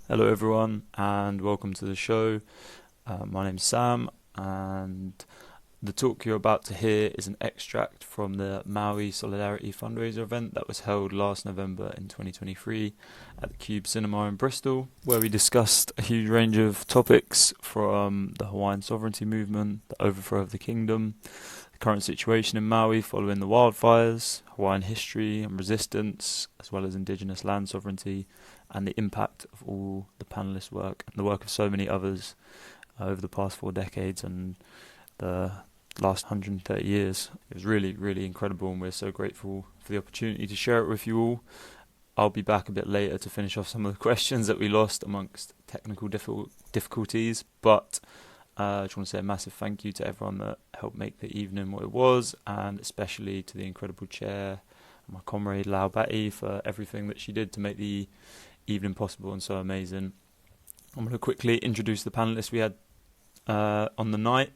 Hello, everyone, and welcome to the show. My name's Sam, and the talk you're about to hear is an extract from the Maui Solidarity Fundraiser Event that was held last November in 2023 at the Cube Cinema in Bristol, where we discussed a huge range of topics from the Hawaiian sovereignty movement, the overthrow of the kingdom, the current situation in Maui following the wildfires, Hawaiian history and resistance, as well as Indigenous land sovereignty, and the impact of all the panelists' work and the work of so many others over the past 4 decades and the last 130 years. It was really, really incredible, and we're so grateful for the opportunity to share it with you all. I'll be back a bit later to finish off some of the questions that we lost amongst technical difficulties, but I just want to say a massive thank you to everyone that helped make the evening what it was, and especially to the incredible chair, my comrade Batty, for everything that she did to make the evening possible and so amazing. I'm going to quickly introduce the panelists we had on the night.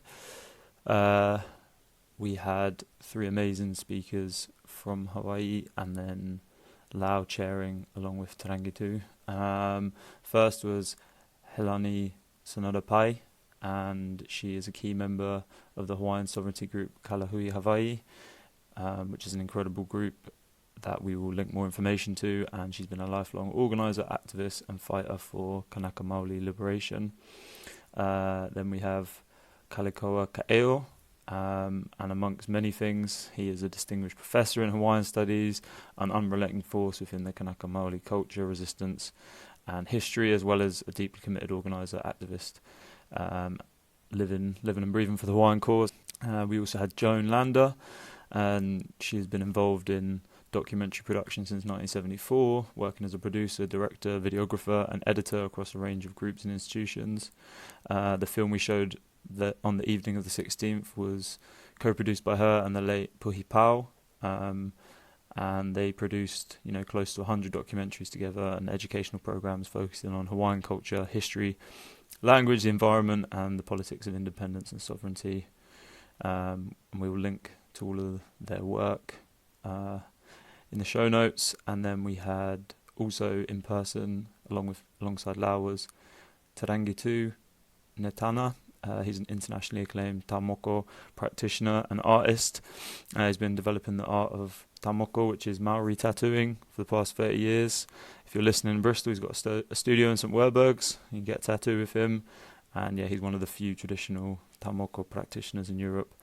We had 3 amazing speakers from Hawaii, and then Lau chairing along with Rangitu. First was Healani Sonoda, and she is a key member of the Hawaiian sovereignty group Kaleikoa Hawaii, which is an incredible group that we will link more information to, and she's been a lifelong organizer, activist and fighter for Kanaka Maoli liberation. Then we have Kaleikoa, and amongst many things, he is a distinguished professor in Hawaiian studies, an unrelenting force within the Kanaka Maoli culture, resistance and history, as well as a deeply committed organizer, activist, living and breathing for the Hawaiian cause. We also had Joan Lander, and she has been involved in documentary production since 1974, working as a producer, director, videographer and editor across a range of groups and institutions. The film we showed on the evening of the 16th was co-produced by her and the late Puhi Pau, and they produced close to 100 documentaries together and educational programs focusing on Hawaiian culture, history, language, the environment and the politics of independence and sovereignty. And we will link to all of their work in the show notes. And then we had also in person, alongside Lau, was Rangitu Netana. He's an internationally acclaimed tamoko practitioner and artist. He's been developing the art of tamoko, which is Maori tattooing, for the past 30 years. If you're listening in Bristol, he's got a studio in St Werburgh's. You can get a tattoo with him. And yeah, he's one of the few traditional tamoko practitioners in Europe.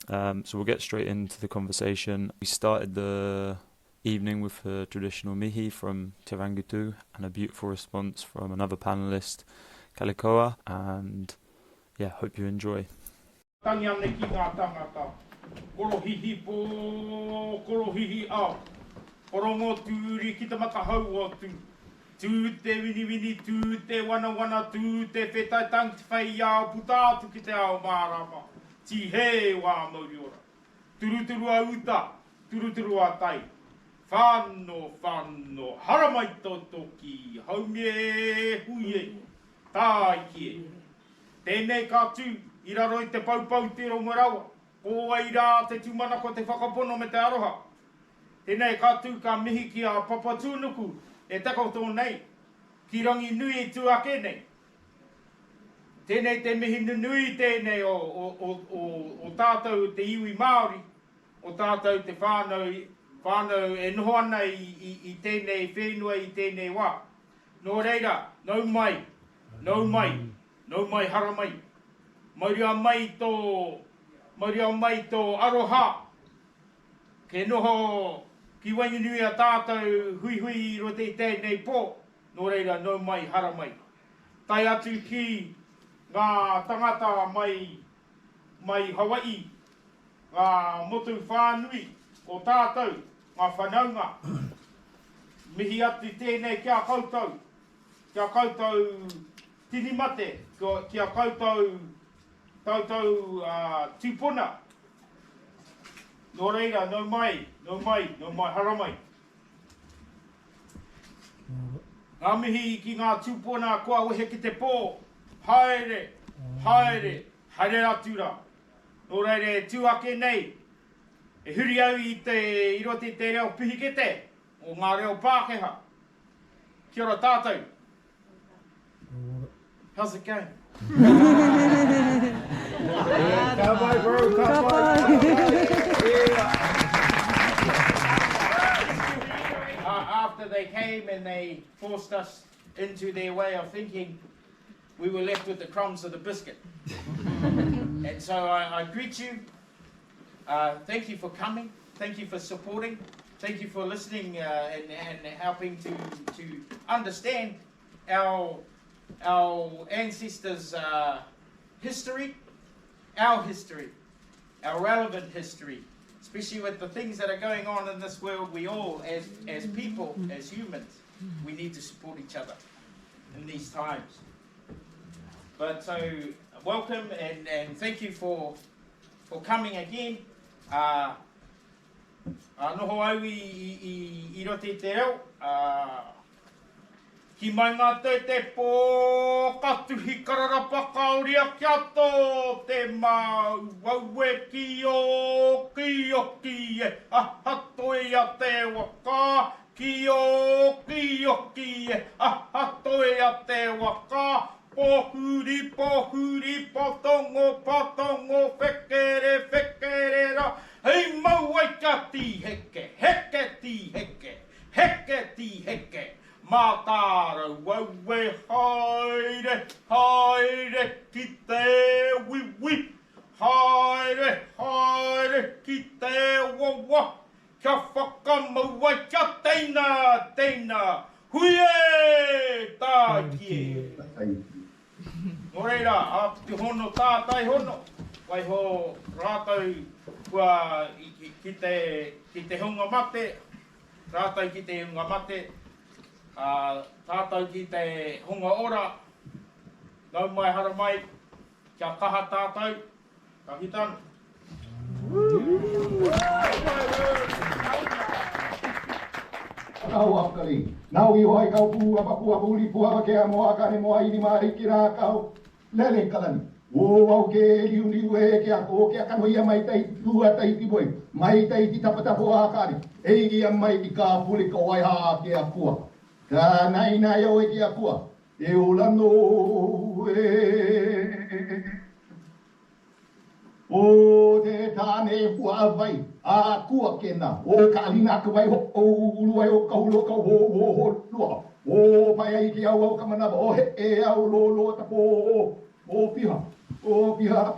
So we'll get straight into the conversation. We started the evening with a traditional mihi from Rangitu and a beautiful response from another panelist, Kaleikoa, and yeah, hope you enjoy. Tangi ane ki ngā tangata, korohihi pō, korohihi au, korongo tūri ki te makahau atu, tū te wini, tū te wana, tū te whetaitangi te whai au, puta atu ki te ao mārama, ti he wā mauri ora, turuturu a uta, turuturu a tai, whāno, haramai tō toki, haumie huie, tāi kie. Tēnei kātū, I raro I te paupau te rongoraua, kōa I rā te tūmana ko te whakapono me te aroha. Tēnei kātū ka mihi ki a papa tūnuku, e tako tō nei, ki rangi nui tuake nei. Tēnei te mihi nui tēnei o tātou te iwi Māori, o tātou te whānau e noho ana I tēnei whenua I tēnei wā. Nō reira, nau mai haramai. Mauria mai tō aroha. Ke noho ki wainganui a tātou hui rote I tēnei pō. Nō reira, nau mai haramai. Tai atu ki ngā tangata mai Hawai'i. Ngā motu whānui o tātou, ngā whanaunga. Mihi atu tēnei kia koutou. Kia koutou tini mate, kia koutou tūpuna. Nō reira, nau mai, haramai. Ngā mihi ki ngā tūpuna kua wehe ki te pō, haere atura. Nō reire, tūake nei, e huri au I rote te reo pihikete, o ngā reo Pākehā. Kia ora tātou. How's it going? Cowboy, bro, After they came and they forced us into their way of thinking, we were left with the crumbs of the biscuit. And so I greet you. Thank you for coming. Thank you for supporting. Thank you for listening and helping to understand our ancestors' history, our relevant history, especially with the things that are going on in this world. We all, as people, as humans, we need to support each other in these times. But so, welcome and thank you for coming again. Noho au i rote te reo. Ki mai ngā te pō katuhi kararapa kauria kia tō te mau waue ki o ki e ahatoe a te waka ki o ki e ahatoe a te waka pohuri patongo whekere ra hei mau ai ka ti heke Mātāra waue haere ki te wiwi haere ki te wawa kia whakamaua kia teina huie tākie Nō reira, te hono tātai hono wai ho rātou kua ki te hunga mate rātou ki te hunga mate tātou ki te hunga ora, nau mai hara mai, kia kaha tātou, ka hitan. Kau akali, nau i hoi kau pua puli pua kea moa kane moa ini mai ki rā kau, lele kalani. O au ke liu e kia ko kia kanoia mai tai tua tai tiboi, mai tai ti tapatapo akari, ei ia mai ki ka puli ka waiha kia pua. Ka naina iau e kia kua, e ulano O te tāne pua vai, a kua kena, o ka alina ka vai o ulu ai o ka hulo ka ho lua. O pai ai ki au ka manaba, o he e au lo tapo, o piha o piha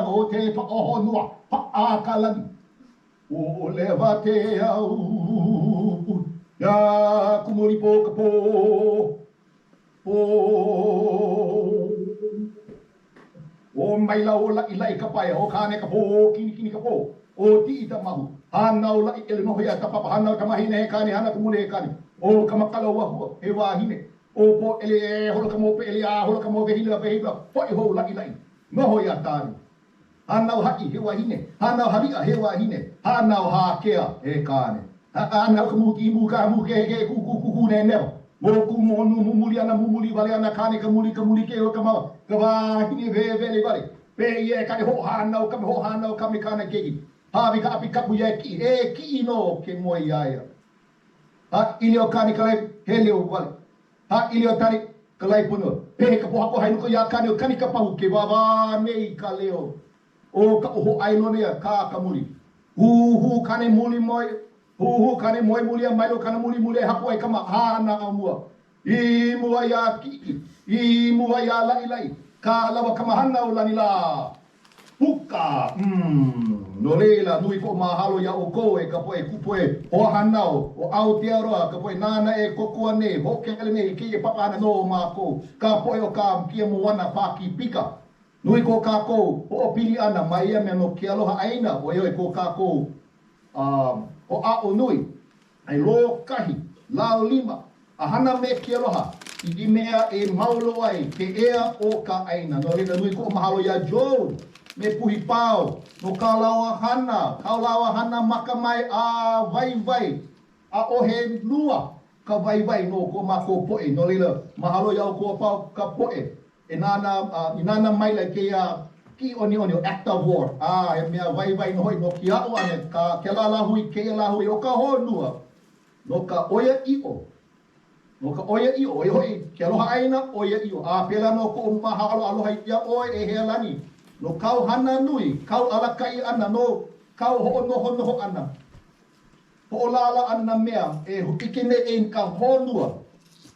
o te whakaho noa, a ka lani. O lewa te au, ya kumuri po ka o maila o lai ka pai, o kane ka po, kini ka po, o ti ita mahu, hana o lai ele noho ia ka papa, hana o tamahine e kane, hana kumule e kane, o ka makala wahua, he wahine, o po ele holo ka mo pe ele a, holo ka mo vehila, po i ho lai, noho ia tāri. Hana o haki, he wahine. Hana o habia, he wahine. Hana o hakea, he kāne. Hana o ka muki he kuku ne neo. Moku monu mumuli ana mumuli vale ana kāne ka muli ke o ka mawa. Ka wahine vele vale. Pe ie kane ho hana o kame kāne keki. Hawi ka api kapu ia ki, e ki ino ke moe iaia. Ha ili o kāne kalai, he leo vale. Ha ili o tari, kalai punua. Pe ka pohako hainuko ia kāne o kani ka pahu ke wawa nei ka leo. O ka oho ailonea ka muri. Hu kane muli moi. Hu kane moi muli a mailo kana muli hapo ai kama hana amua. I mua ia kiki. I mua ia lai. Ka lawa kama hana o lani la. Puka. No leila nui ko mahalo ia o koe ka poe kupoe. O hanao. O Aotearoa ka poe nana e kokua ne. Hoke ele ne ki e papa ana no mako. Ka poe o ka kia moana paki pika. Nui ko kākou o pili ana mai ia mea no ke aloha aina o eo e ko kākou o a o nui ai lo kahi, lao lima a hana me ke aloha i mea e maulo ai ke ea o ka aina no rena nui ko mahalo ia Joan me puhi pao no kaulawa hana maka mai a vai a o he lua ka vai no ko mako poe no rena mahalo ia o ko pao ka poe inana mai la ke ki oni o act of war e mea vai no hoi no ki au ane ka ke la hui o ka honua no ka oia i o No ka oia i o hoi ke aloha aina oia i o a pela no ko mahalo aloha i oi e Healani no kau hana nui kau alakai ana no kau ho no ana ho lala ana mea e hukikine e ka honua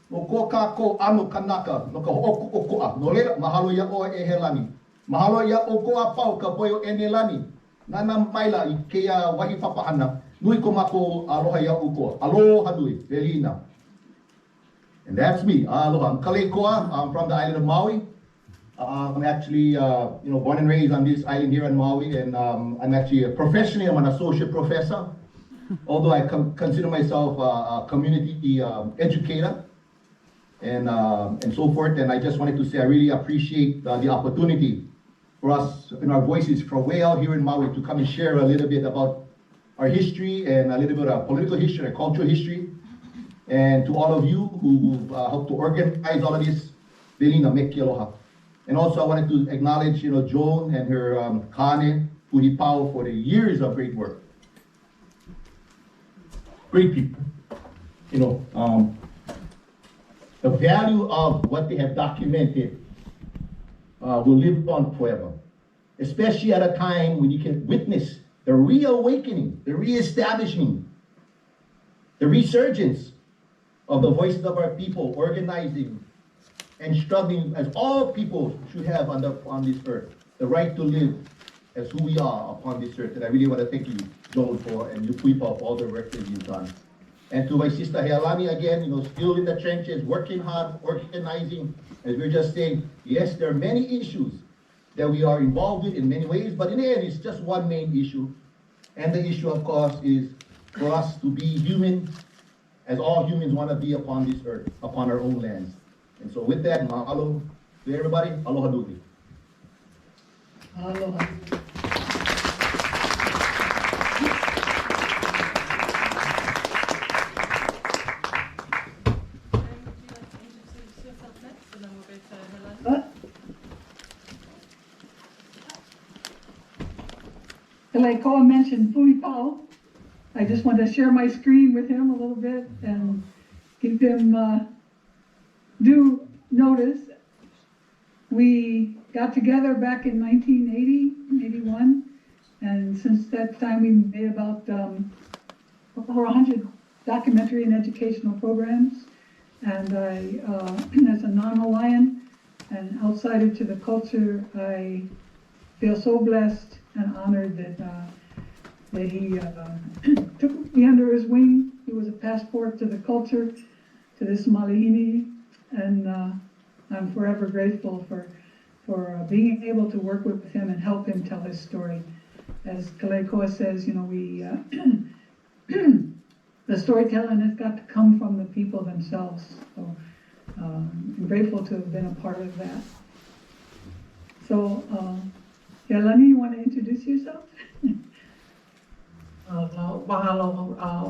no ko ka ko ano Kanaka no ka oku okoa no lera mahalo ia oi e Healani mahalo ia o ko a pau ka poio enelani nana maila i ke wahi papahana nui ko mako aloha ia uko aloha nui Belina. And that's me. Aloha. I'm Kaleikoa. I'm from the island of Maui. I'm actually, born and raised on this island here in Maui, and I'm actually professionally I'm an associate professor. Although I consider myself a community educator, and so forth. And I just wanted to say I really appreciate the opportunity for us and our voices from way out here in Maui to come and share a little bit about our history and a little bit of political history and cultural history. And to all of you who helped to organize all of this, Belina Meki Aloha. And also I wanted to acknowledge, Joan and her Kane Puripao for the years of great work. Great people. The value of what they have documented will live on forever. Especially at a time when you can witness the reawakening, the reestablishing, the resurgence of the voices of our people, organizing and struggling as all people should have on this earth, the right to live as who we are upon this earth. And I really want to thank you, Joan, and you Puipa for all the work that you've done. And to my sister Healani again, still in the trenches, working hard, organizing, as we we're just saying, yes, there are many issues that we are involved with in many ways, but in the end, it's just one main issue. And the issue, of course, is for us to be human, as all humans want to be upon this earth, upon our own lands. And so with that, mahalo to everybody, aloha nui. Aloha. Kaleikoa mentioned Pui-Pau. I just want to share my screen with him a little bit and give him due notice. We got together back in 1980, 81, and since that time we made about over 100 documentary and educational programs. And I, as a non-Hawaiian and outsider to the culture, I feel so blessed and honored that he took me under his wing. He was a passport to the culture, to this Malihini, and I'm forever grateful for being able to work with him and help him tell his story. As Kaleikoa says, we the storytelling has got to come from the people themselves. So I'm grateful to have been a part of that. So, Healani, you want to introduce yourself? Mahalo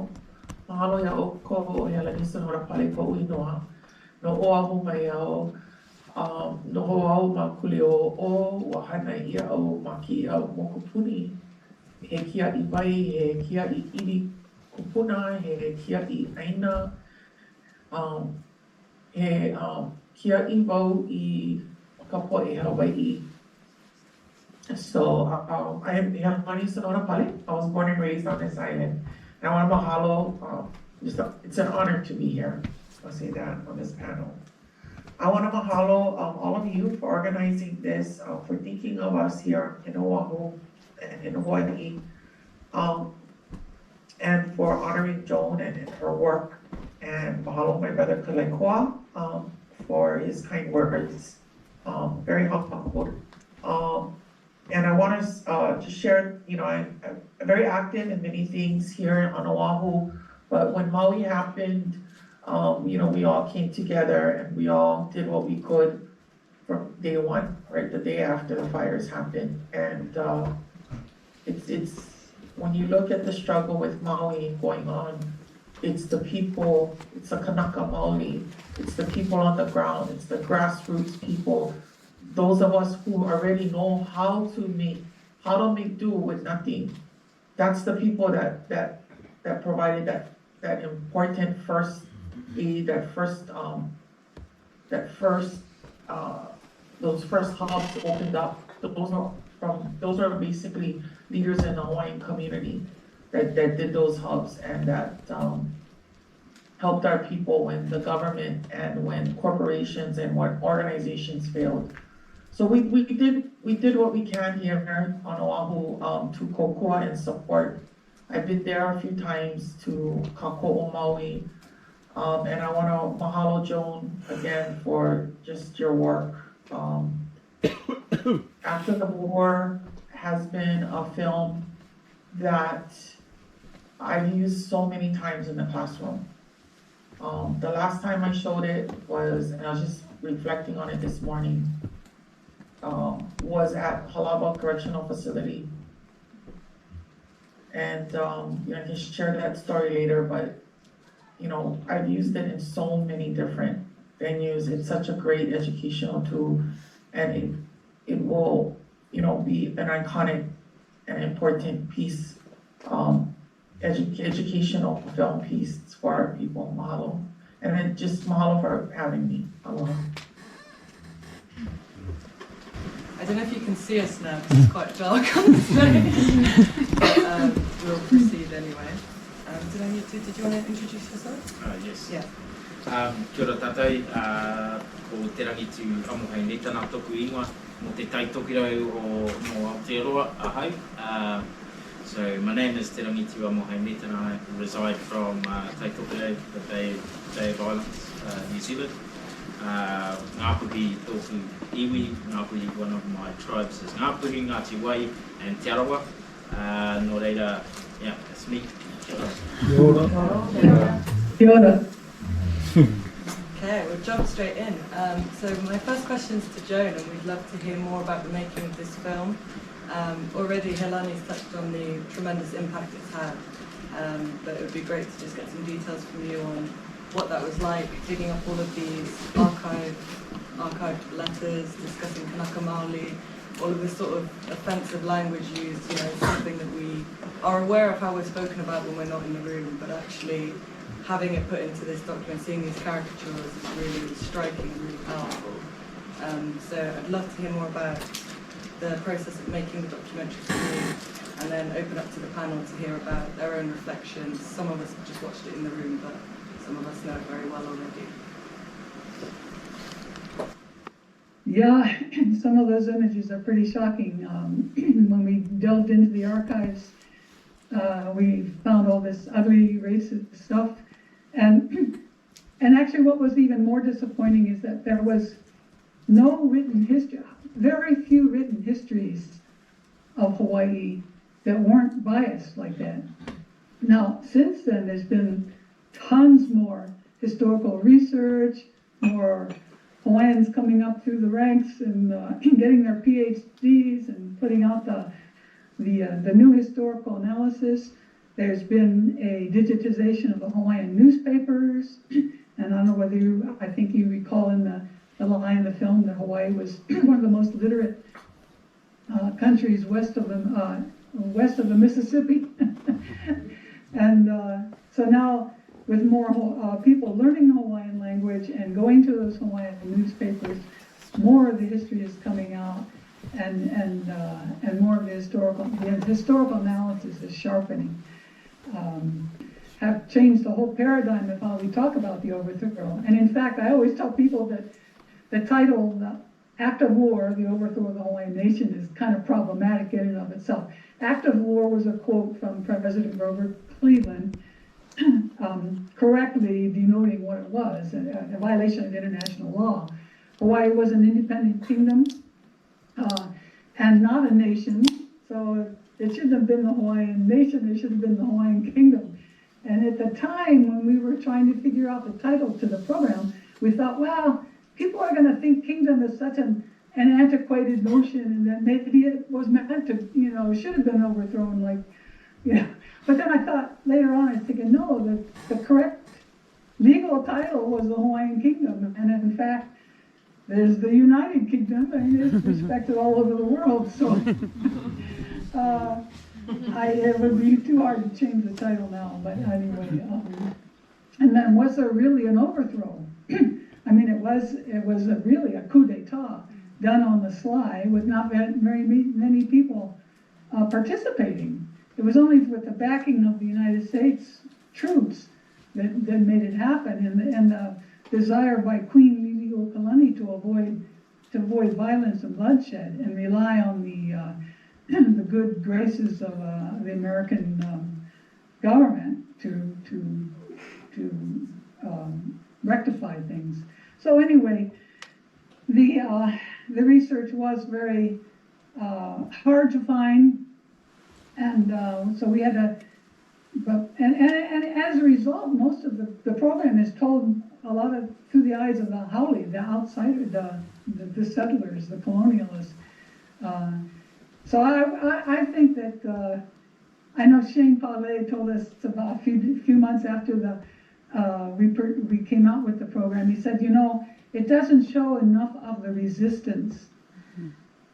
ya o koho o Healani Sonoda pale ko uinoa. No oahu mai au, no au ma kuli o wahana ia au maki au mokupuni. He kia I vai, he kia I iri kupuna, he kia I aina. He kia I vau I ka poe Hawai'i. So I am Healani Sonoda Pale. I was born and raised on this island. And I want to mahalo, it's an honor to be here. I'll say that on this panel. I want to mahalo all of you for organizing this, for thinking of us here in Oahu and in Hawai'i, and for honoring Joan and her work. And mahalo my brother Kaleikoa for his kind words. Very humbled. And I want to just share, I'm very active in many things here on Oahu, but when Maui happened, we all came together and we all did what we could from day one, right, the day after the fires happened. And it's when you look at the struggle with Maui going on, it's the people, it's the Kanaka Maoli, it's the people on the ground, it's the grassroots people, those of us who already know how to make do with nothing. That's the people that provided that important first those first hubs opened up. Those are basically leaders in the Hawaiian community that did those hubs and that helped our people when the government and when corporations and when organizations failed. So we did what we can here on Oahu to kokua and support. I've been there a few times to Kako'o Maui, and I want to mahalo Joan again for just your work. After the War has been a film that I've used so many times in the classroom. The last time I showed it was, and I was just reflecting on it this morning, was at Halaba Correctional Facility. And I can share that story later, but I've used it in so many different venues. It's such a great educational tool, and it will, be an iconic and important piece, educational film piece for our people. Mahalo. And then just mahalo for having me. Aloha. I don't know if you can see us now because it's quite dark on the stage, but we'll proceed anyway. Did you want to introduce yourself? Yes. Yeah. Kia ora tātai, ko te rangitu amohai Netana toku ingoa, mo te taitoki rau o mo Aotearoa, ahau. So my name is Te Rangitu Amohai Netana. I reside from Taitoki rau, the Bay of Islands, New Zealand. Ngāpuhi tōku iwi, Ngāpuhi one of my tribes is Ngāpuhi, Ngāti Wai and Te Arawa. Nō reira, yeah, that's me. Kia ora. Kia ora. Okay, we'll jump straight in. So my first question is to Joan, and we'd love to hear more about the making of this film. Already Healani's touched on the tremendous impact it's had, but it would be great to just get some details from you on what that was like, digging up all of these archived letters, discussing Kanaka Maoli, all of this sort of offensive language used, something that we are aware of how we're spoken about when we're not in the room, but actually having it put into this document, seeing these caricatures is really striking, really powerful. So I'd love to hear more about the process of making the documentary for you, and then open up to the panel to hear about their own reflections. Some of us have just watched it in the room, but some of us know it very well already. Yeah, some of those images are pretty shocking. When we delved into the archives, we found all this ugly racist stuff. And actually what was even more disappointing is that there was no written history, very few written histories of Hawaii that weren't biased like that. Now, since then, there's been tons more historical research, more Hawaiians coming up through the ranks and getting their PhDs and putting out the new historical analysis. There's been a digitization of the Hawaiian newspapers, and I don't know whether I think you recall in the Lahaina film that Hawaii was one of the most literate countries west of the Mississippi. And so now, with more people learning the Hawaiian language and going to those Hawaiian newspapers, more of the history is coming out, and more of the historical analysis is sharpening. Have changed the whole paradigm of how we talk about the overthrow. And in fact, I always tell people that the title, the Act of War, the overthrow of the Hawaiian nation, is kind of problematic in and of itself. Act of War was a quote from President Grover Cleveland, correctly denoting what it was, a violation of international law. Hawaii was an independent kingdom and not a nation, so it shouldn't have been the Hawaiian nation, it should have been the Hawaiian kingdom. And at the time when we were trying to figure out the title to the program, we thought, well, people are going to think kingdom is such an antiquated notion, and that maybe it was meant to, should have been overthrown, But then I thought later on, I was thinking, no, the correct legal title was the Hawaiian Kingdom. And in fact, there's the United Kingdom, and it's respected all over the world. So it would be too hard to change the title now. But anyway, And then was there really an overthrow? I mean, it was really a coup d'etat done on the sly with not very many people participating. It was only with the backing of the United States troops that made it happen, and the desire by Queen Liliuokalani to avoid violence and bloodshed and rely on the good graces of the American government to rectify things. So anyway, the research was very hard to find, and so we had to. And as a result, most of the program is told a lot of through the eyes of the haole, the outsider, the settlers, the colonialists. So I think that I know Shane Paulet told us about a few months after we came out with the program. He said, it doesn't show enough of the resistance,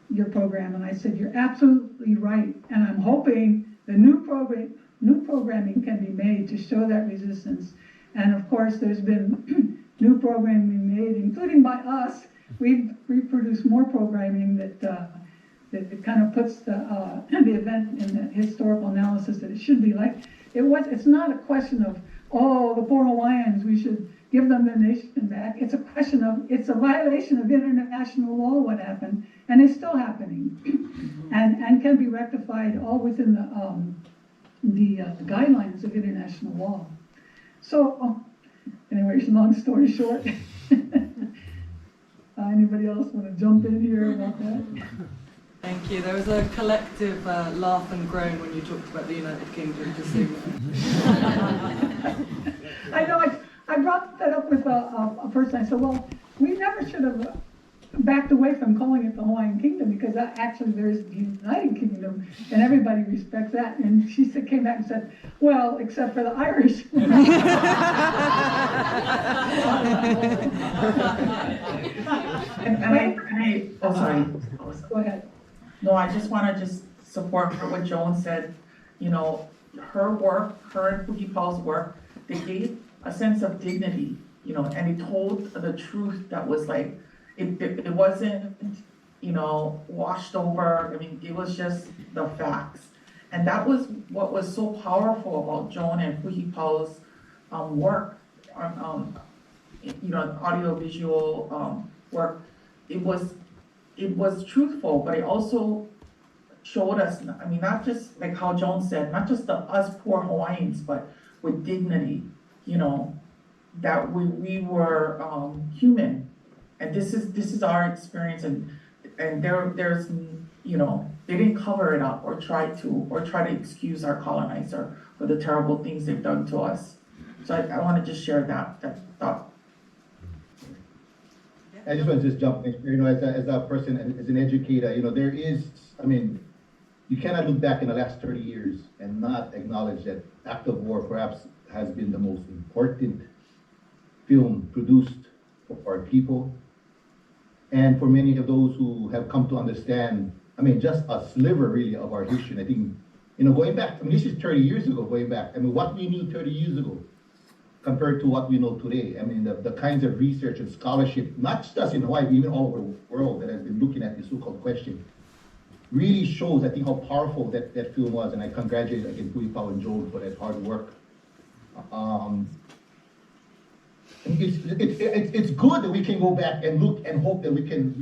your program. And I said, you're absolutely right. And I'm hoping the new programming can be made to show that resistance. And of course, there's been new programming made, including by us. We've reproduced more programming that kind of puts the event in the historical analysis that it should be like. It's not a question of, the poor Hawaiians, we should give them their nation back. It's a question of, it's a violation of international law what happened, and it's still happening, and can be rectified all within the guidelines of international law. So, anyways, long story short. Anybody else want to jump in here about that? Thank you. There was a collective laugh and groan when you talked about the United Kingdom, just so you know. I know, I brought that up with a person. I said, well, we never should have backed away from calling it the Hawaiian Kingdom, because actually there's the United Kingdom, and everybody respects that. And she came back and said, well, except for the Irish. Sorry. Go ahead. No, I just want to support what Joan said. Her work, her and Puhipao's work, they gave a sense of dignity, and it told the truth that was like, it wasn't, washed over. I mean, it was just the facts. And that was what was so powerful about Joan and Puhipao's work, audiovisual work. It was truthful, but it also showed us, not just like how Joan said, not just us poor Hawaiians, but with dignity, that we were human. And this is our experience, and there's they didn't cover it up or try to excuse our colonizer for the terrible things they've done to us. So I want to just share that thought. I just want to jump in, as a person, as an educator, there is, you cannot look back in the last 30 years and not acknowledge that Act of War perhaps has been the most important film produced for our people. And for many of those who have come to understand, just a sliver really of our history. And I think, going back, this is 30 years ago, going back. What we knew 30 years ago compared to what we know today. The kinds of research and scholarship, not just in Hawaii, but even all over the world that has been looking at this so-called question, really shows, I think, how powerful that film was. And I congratulate, again, Puhipao and Joan for that hard work. It's good that we can go back and look and hope that we can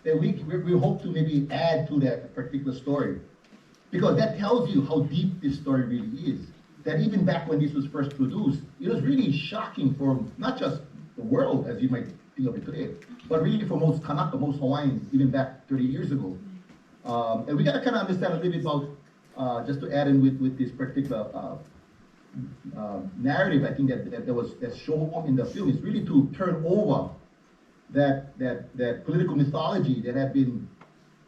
that we hope to maybe add to that particular story, because that tells you how deep this story really is. That even back when this was first produced, it was really shocking for not just the world, as you might think of it today, but really for most Kanaka, most Hawaiians, even back 30 years ago. And we got to kind of understand a little bit about, just to add in with this particular narrative, I think that's shown in the film, is really to turn over that political mythology that had been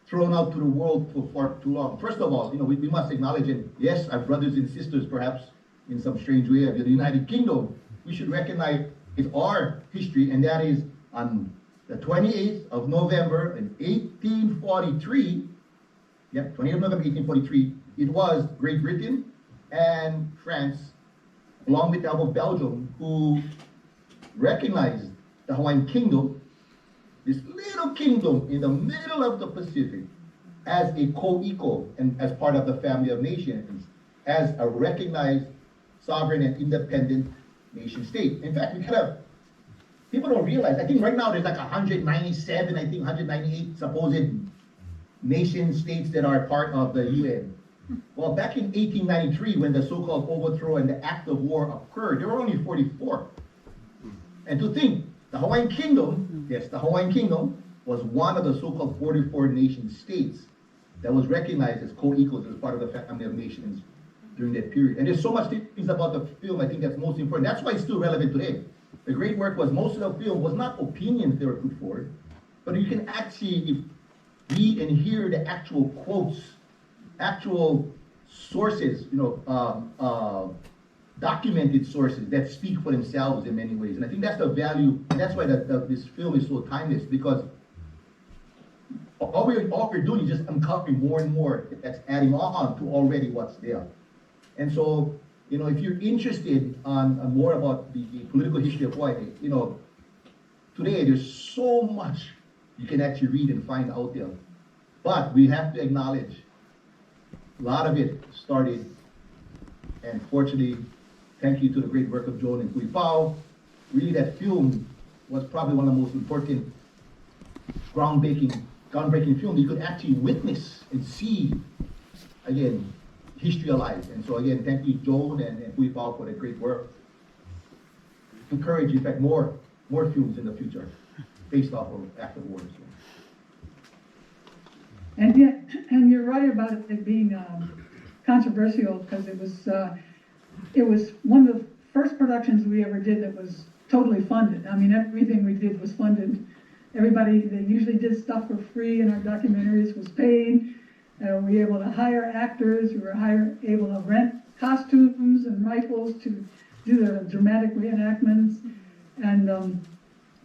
thrown out to the world for far too long. First of all, we must acknowledge, and yes, our brothers and sisters, perhaps in some strange way, of the United Kingdom, we should recognize it's our history, and that is on the 28th of November in 1843. Yep, 28th of November 1843. It was Great Britain and France along with of Belgium, who recognized the Hawaiian Kingdom, this little kingdom in the middle of the Pacific, as a co-equal and as part of the family of nations, as a recognized sovereign and independent nation state. In fact, people don't realize, I think right now there's like 197, I think 198 supposed nation states that are part of the UN. Well, back in 1893, when the so-called overthrow and the act of war occurred, there were only 44. And to think, the Hawaiian Kingdom, yes, the Hawaiian Kingdom was one of the so-called 44 nation states that was recognized as co-equals as part of the family of nations during that period. And there's so much things about the film, I think that's most important. That's why it's still relevant today. The great work was most of the film was not opinions they were put forward, but you can actually read and hear the actual quotes, actual sources, documented sources that speak for themselves in many ways. And I think that's the value, and that's why this film is so timeless, because all we're doing is just uncovering more and more that's adding on to already what's there. And so, if you're interested on more about the political history of Hawaii, today there's so much you can actually read and find out there. But we have to acknowledge a lot of it started, and fortunately, thank you to the great work of Joan and Kui Pao. Really, that film was probably one of the most important groundbreaking film you could actually witness and see, again, history alive. And so again, thank you, Joan and Kui Pao, for the great work. Encourage, in fact, more films in the future based off of after wars. And you're right about it being controversial, because it was one of the first productions we ever did that was totally funded. I mean, everything we did was funded. Everybody that usually did stuff for free in our documentaries was paid. We were able to hire actors. We were able to rent costumes and rifles to do the dramatic reenactments. And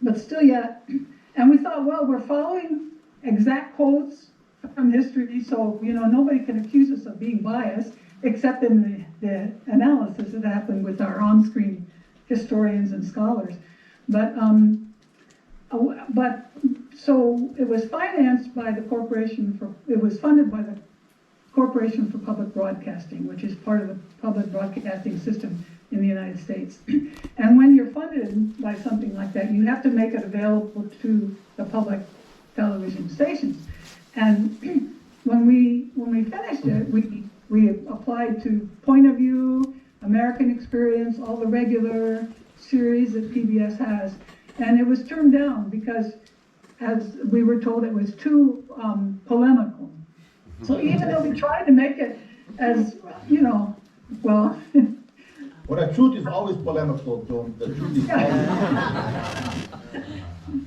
but still, and we thought, well, we're following exact quotes from history, so nobody can accuse us of being biased, except in the analysis that happened with our on-screen historians and scholars. But so it was financed by it was funded by the Corporation for Public Broadcasting, which is part of the public broadcasting system in the United States. And when you're funded by something like that, you have to make it available to the public television stations. And when we finished it, we applied to Point of View, American Experience, all the regular series that PBS has, and it was turned down because, as we were told, it was too polemical. So even though we tried to make it as, well... Well, the truth is always polemical, Joan. The truth is always...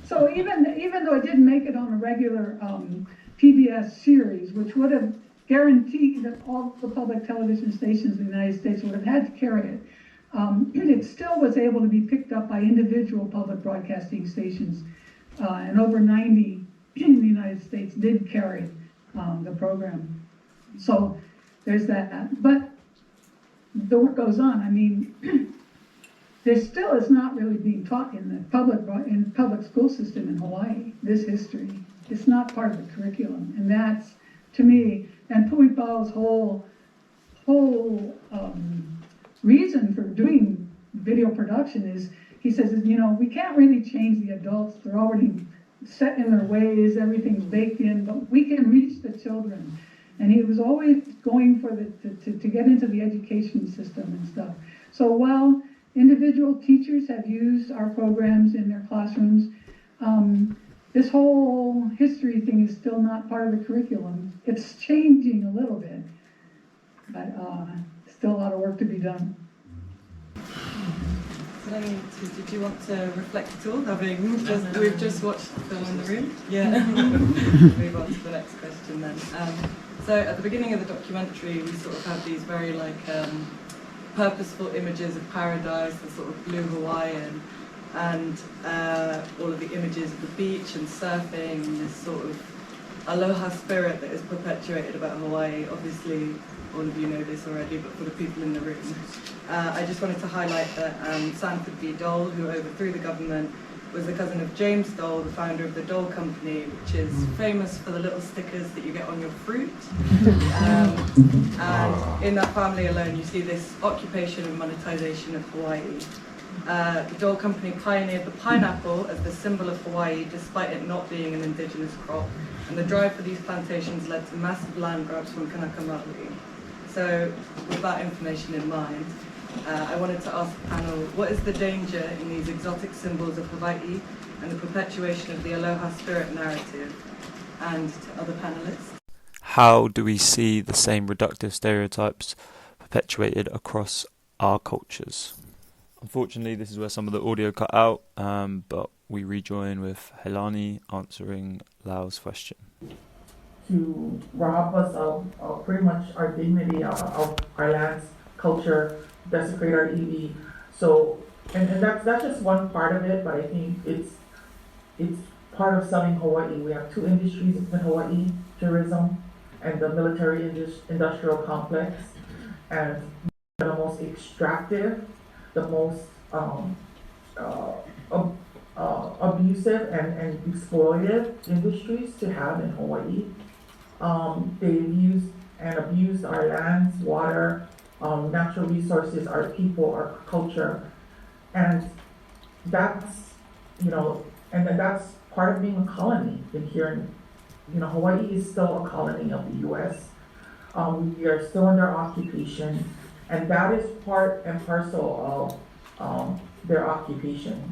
So even though it didn't make it on a regular PBS series, which would have guaranteed that all the public television stations in the United States would have had to carry it, it still was able to be picked up by individual public broadcasting stations, and over 90 in the United States did carry the program. So there's that. But the work goes on. I mean, there still is not really being taught in the public school system in Hawaii, this history. It's not part of the curriculum. And that's, to me, and Pui Pao's whole reason for doing video production is, he says, we can't really change the adults. They're already set in their ways, everything's baked in, but we can reach the children. And he was always going for to get into the education system and stuff. So while individual teachers have used our programs in their classrooms, this whole history thing is still not part of the curriculum. It's changing a little bit, but still a lot of work to be done. So did you want to reflect at all, we've just watched the film in the room? Yeah. Move on to the next question then. So at the beginning of the documentary, we sort of have these very purposeful images of paradise, the sort of blue Hawaiian, and all of the images of the beach and surfing, this sort of aloha spirit that is perpetuated about Hawaii. Obviously, all of you know this already, but for the people in the room, I just wanted to highlight that Sanford V. Dole, who overthrew the government, was the cousin of James Dole, the founder of the Dole Company, which is famous for the little stickers that you get on your fruit. And in that family alone, you see this occupation and monetization of Hawaii. The Dole Company pioneered the pineapple as the symbol of Hawaii, despite it not being an indigenous crop. And the drive for these plantations led to massive land grabs from Kanaka Maoli. So, with that information in mind, I wanted to ask the panel, what is the danger in these exotic symbols of Hawaii and the perpetuation of the Aloha spirit narrative? And to other panelists. How do we see the same reductive stereotypes perpetuated across our cultures? Unfortunately, this is where some of the audio cut out, but we rejoin with Healani answering Lau's question. To rob us of pretty much our dignity, of our lands, culture, desecrate our EV. So, and that's just one part of it, but I think it's part of selling Hawaii. We have two industries in Hawaii, tourism and the military industrial complex. And the most extractive, the most abusive and exploitive industries to have in Hawaii. They've used and abused our lands, water, natural resources, our people, our culture, and that's, and then that's part of being a colony in here. Hawaii is still a colony of the U.S. We are still under occupation, and that is part and parcel of their occupation.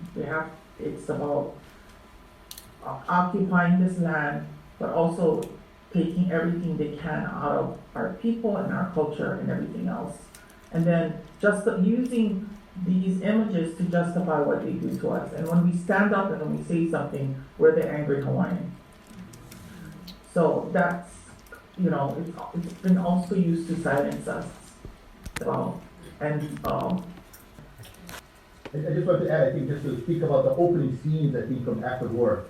It's about occupying this land, but also taking everything they can out of our people and our culture and everything else. And then just using these images to justify what they do to us. And when we stand up and when we say something, we're the angry Hawaiian. So that's, it's been also used to silence us. I just want to add, I think, just to speak about the opening scenes, I think, from After War.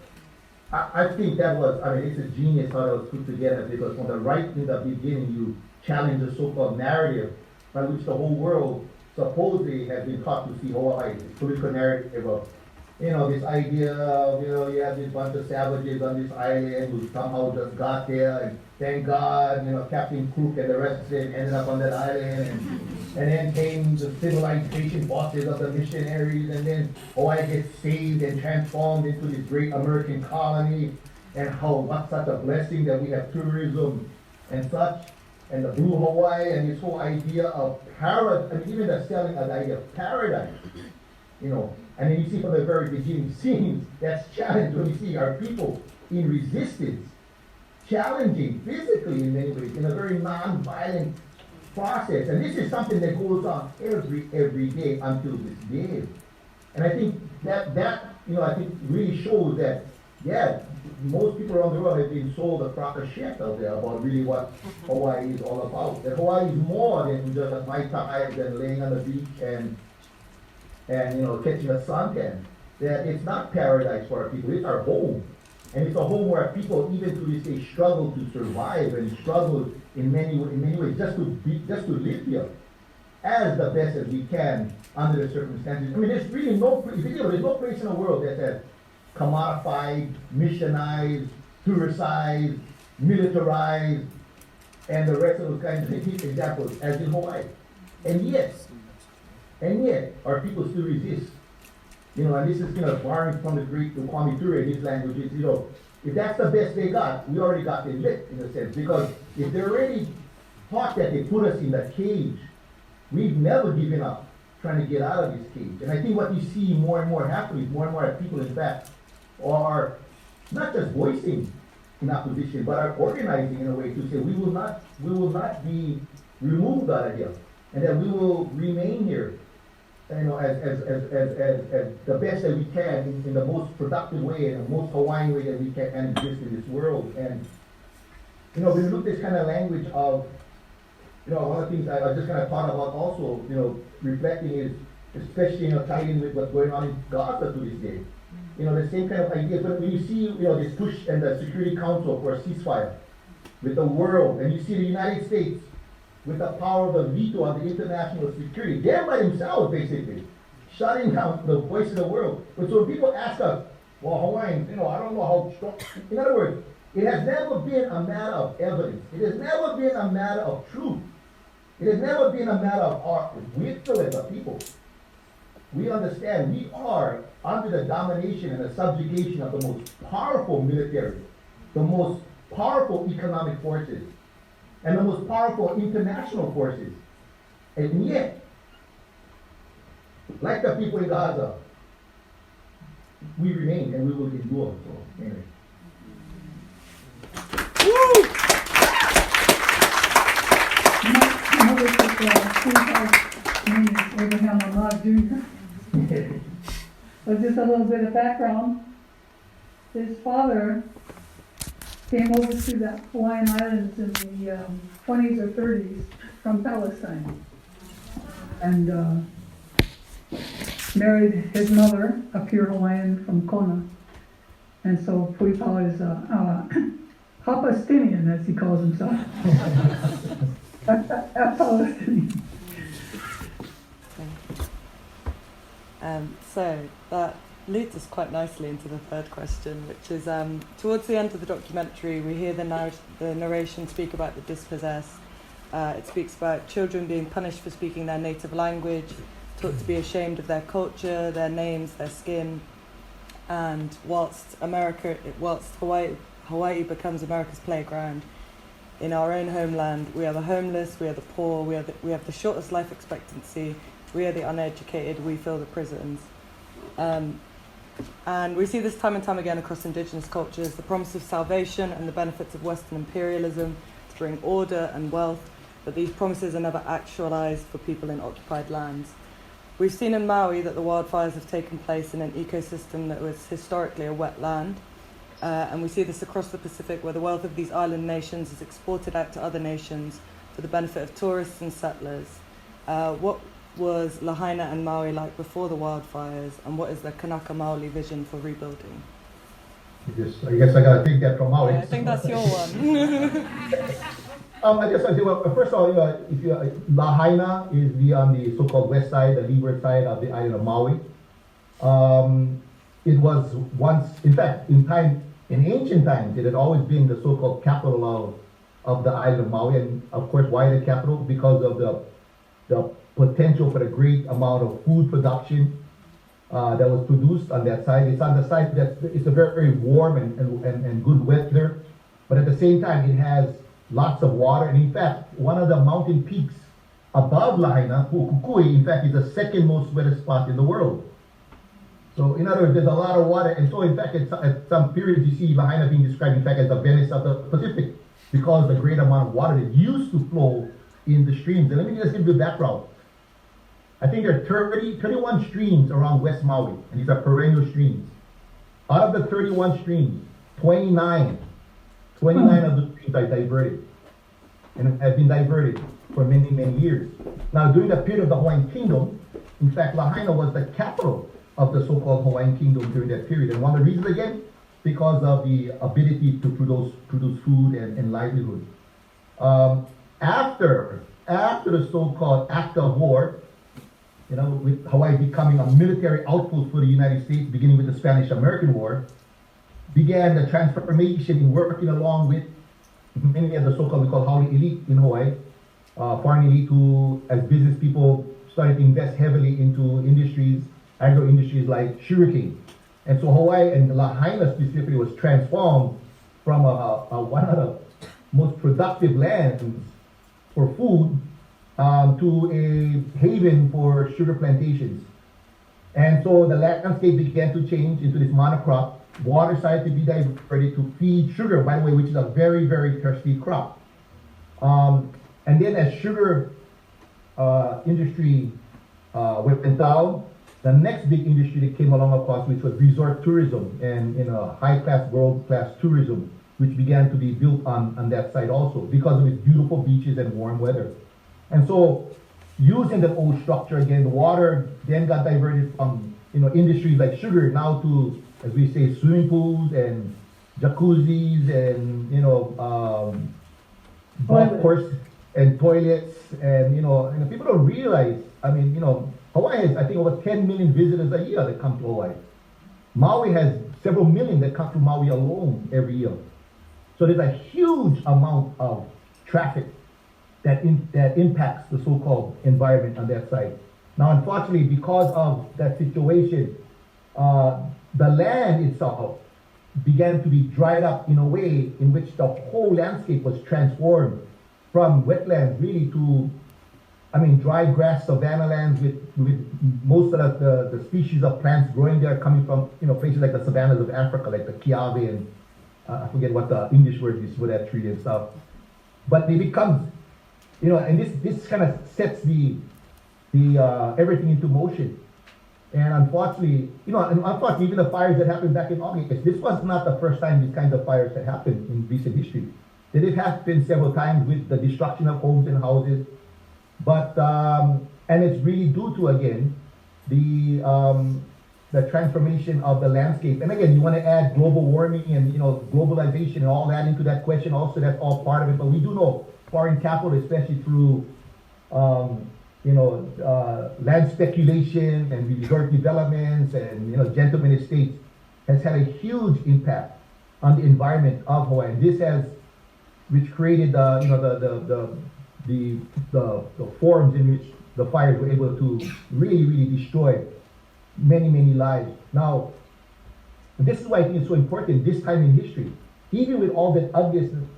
I think that was, it's a genius how that was put together, because from the right in the beginning, you challenge the so-called narrative by which the whole world supposedly has been taught to see Hawaii, the political narrative of, this idea of, you have this bunch of savages on this island who somehow just got there, and thank God, Captain Cook and the rest of them ended up on that island, and then came the civilization bosses of the missionaries, and then Hawaii gets saved and transformed into this great American colony, and what's such a blessing that we have tourism and such, and the Blue Hawaii, and this whole idea of paradise, even the selling of the idea of paradise, and then you see from the very beginning scenes, that's challenged when you see our people in resistance, challenging physically in many ways, in a very non-violent process. And this is something that goes on every day until this day. And I think that I think really shows that, most people around the world have been sold a crock of shit out there about really what Hawaii is all about. That Hawaii is more than just a Mai Tai than laying on the beach and catching a suntan. That it's not paradise for our people, it's our home. And it's a home where people, even to this day, struggle to survive and struggle in many ways just to live here as the best as we can under the circumstances. There's really there's no place in the world that's as commodified, missionized, touristized, militarized, and the rest of those kinds of examples as in Hawaii. And yet, our people still resist. And this is borrowing from the Greek, the Kwame Ture in his language, is, if that's the best they got, we already got them licked in a sense. Because if they're already taught that they put us in that cage, we've never given up trying to get out of this cage. And I think what you see more and more happening is more and more people, in fact, are not just voicing in opposition, but are organizing in a way to say we will not be removed out of here, and that we will remain here, as the best that we can in the most productive way, in the most Hawaiian way that we can exist in this world. And when you look at this kind of language of, one of the things I just kind of thought about also, reflecting is, especially tied in with what's going on in Gaza to this day. The same kind of ideas. But when you see, this push and the Security Council for a ceasefire with the world, and you see the United States with the power of the veto on the international security. They're by themselves, basically, shutting down the voice of the world. But so when people ask us, well, Hawaiians, I don't know how strong. In other words, it has never been a matter of evidence. It has never been a matter of truth. It has never been a matter of art. We feel as a people. We understand we are under the domination and the subjugation of the most powerful military, the most powerful economic forces, and the most powerful international forces. And yet, like the people in Gaza, we remain and we will endure. So, anyway. Abraham Ahmad Jr. But just a little bit of background. His father came over to the Hawaiian Islands in the 20s or 30s from Palestine and married his mother, a pure Hawaiian from Kona. And so Puipao is Palestinian, as he calls himself. Palestinian. So that leads us quite nicely into the third question, which is towards the end of the documentary, we hear the narration speak about the dispossessed. It speaks about children being punished for speaking their native language, taught to be ashamed of their culture, their names, their skin. And whilst Hawaii becomes America's playground, in our own homeland, we are the homeless, we are the poor, we have the shortest life expectancy, we are the uneducated, we fill the prisons. And we see this time and time again across Indigenous cultures, the promise of salvation and the benefits of Western imperialism to bring order and wealth, but these promises are never actualized for people in occupied lands. We've seen in Maui that the wildfires have taken place in an ecosystem that was historically a wetland, and we see this across the Pacific, where the wealth of these island nations is exported out to other nations for the benefit of tourists and settlers. What was Lahaina and Maui like before the wildfires, and what is the Kanaka Maoli vision for rebuilding? I guess I gotta take that from Maui. Yeah, I think that's your one. I guess I'll say, well, first of all, Lahaina is on the so-called west side, the leeward side of the island of Maui. It was once, in fact, in ancient times, it had always been the so-called capital of the island of Maui. And of course, why the capital? Because of the potential for the great amount of food production that was produced on that side. It's on the side that it's a very, very warm and good weather, but at the same time, it has lots of water. And in fact, one of the mountain peaks above Lahaina, Pu'ukukui, in fact, is the second most wettest spot in the world. So in other words, there's a lot of water. And so in fact, at some periods, you see Lahaina being described, in fact, as the Venice of the Pacific, because the great amount of water that used to flow in the streams. And let me just give you the background. I think there are 31 streams around West Maui, and these are perennial streams. Out of the 31 streams, 29 of the streams are diverted, and have been diverted for many, many years. Now, during the period of the Hawaiian Kingdom, in fact, Lahaina was the capital of the so-called Hawaiian Kingdom during that period. And one of the reasons, again, because of the ability to produce food and livelihood. After the so-called Act of War, with Hawaii becoming a military outpost for the United States, beginning with the Spanish-American War, began the transformation in working along with many of the so-called, we call haole elite in Hawaii, foreign elite who, as business people, started to invest heavily into industries, agro-industries like sugarcane. And so Hawaii, and Lahaina specifically, was transformed from one of the most productive lands for food to a haven for sugar plantations. And so the landscape began to change into this monocrop. Water started to be diverted to feed sugar, by the way, which is a very, very thirsty crop. And then as sugar industry went down, the next big industry that came along, of course, which was resort tourism and high-class, world-class tourism, which began to be built on that side also because of its beautiful beaches and warm weather. And so, using that old structure again, the water then got diverted from industries like sugar now to, as we say, swimming pools and jacuzzis and golf courses. and toilets, and people don't realize. I mean, Hawaii has, I think, over 10 million visitors a year that come to Hawaii. Maui has several million that come to Maui alone every year. So there's a huge amount of traffic that impacts the so-called environment on that side. Now, unfortunately, because of that situation, the land itself began to be dried up in a way in which the whole landscape was transformed from wetlands really to, dry grass savanna lands with most of the species of plants growing there coming from, places like the savannas of Africa, like the kiawe and I forget what the English word is for that tree and stuff. But it becomes, and this kind of sets the everything into motion. And unfortunately, even the fires that happened back in August, this was not the first time these kinds of fires had happened in recent history. They did happen several times with the destruction of homes and houses, but and it's really due to, again, the transformation of the landscape. And again, you want to add global warming and globalization and all that into that question also. That's all part of it. But we do know foreign capital, especially through land speculation and resort developments and gentleman estates, has had a huge impact on the environment of Hawaii. And this has, which created the forms in which the fires were able to really destroy many lives. Now, this is why I think it's so important this time in history, even with all that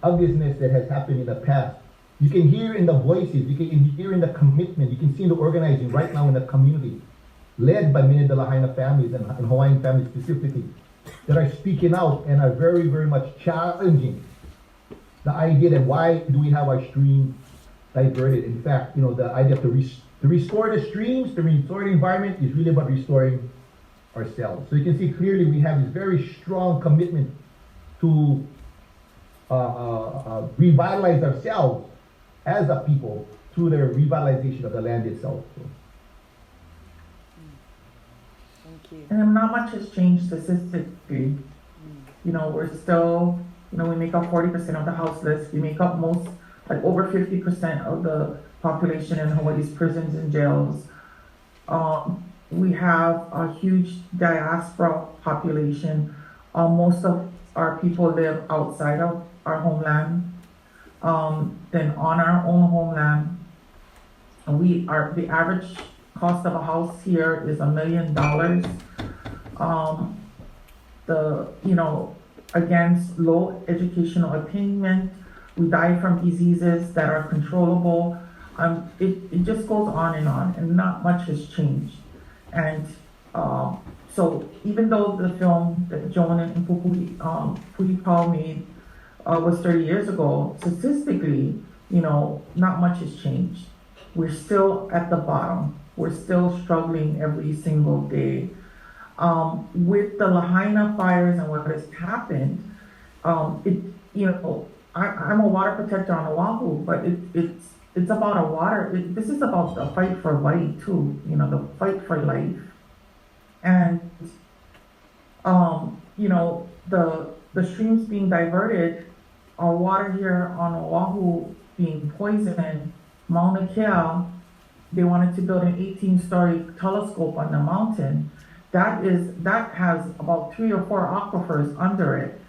ugliness that has happened in the past. You can hear in the voices, you can hear in the commitment, you can see in the organizing right now in the community, led by many of the Lahaina families and Hawaiian families specifically, that are speaking out and are very, very much challenging the idea that why do we have our stream diverted? In fact, the idea to restore the streams, to restore the environment is really about restoring ourselves. So you can see clearly we have this very strong commitment to revitalize ourselves as a people through the revitalization of the land itself. Thank you. And not much has changed statistically. We're still, we make up 40% of the houseless. We make up over 50% of the population in Hawaii's prisons and jails. We have a huge diaspora population. Most of our people live outside of our homeland. Then on our own homeland, the average cost of a house here is $1 million. Against low educational attainment, we die from diseases that are controllable. It just goes on, and not much has changed. And so even though the film that Joan and Pupipao made was 30 years ago, statistically, not much has changed. We're still at the bottom. We're still struggling every single day. With the Lahaina fires and what has happened, I'm a water protector on Oahu, but it's about a water. This is about the fight for life too. The fight for life, and the streams being diverted, our water here on Oahu being poisoned. Mauna Kea, they wanted to build an 18-story telescope on the mountain. That has about 3 or 4 aquifers under it.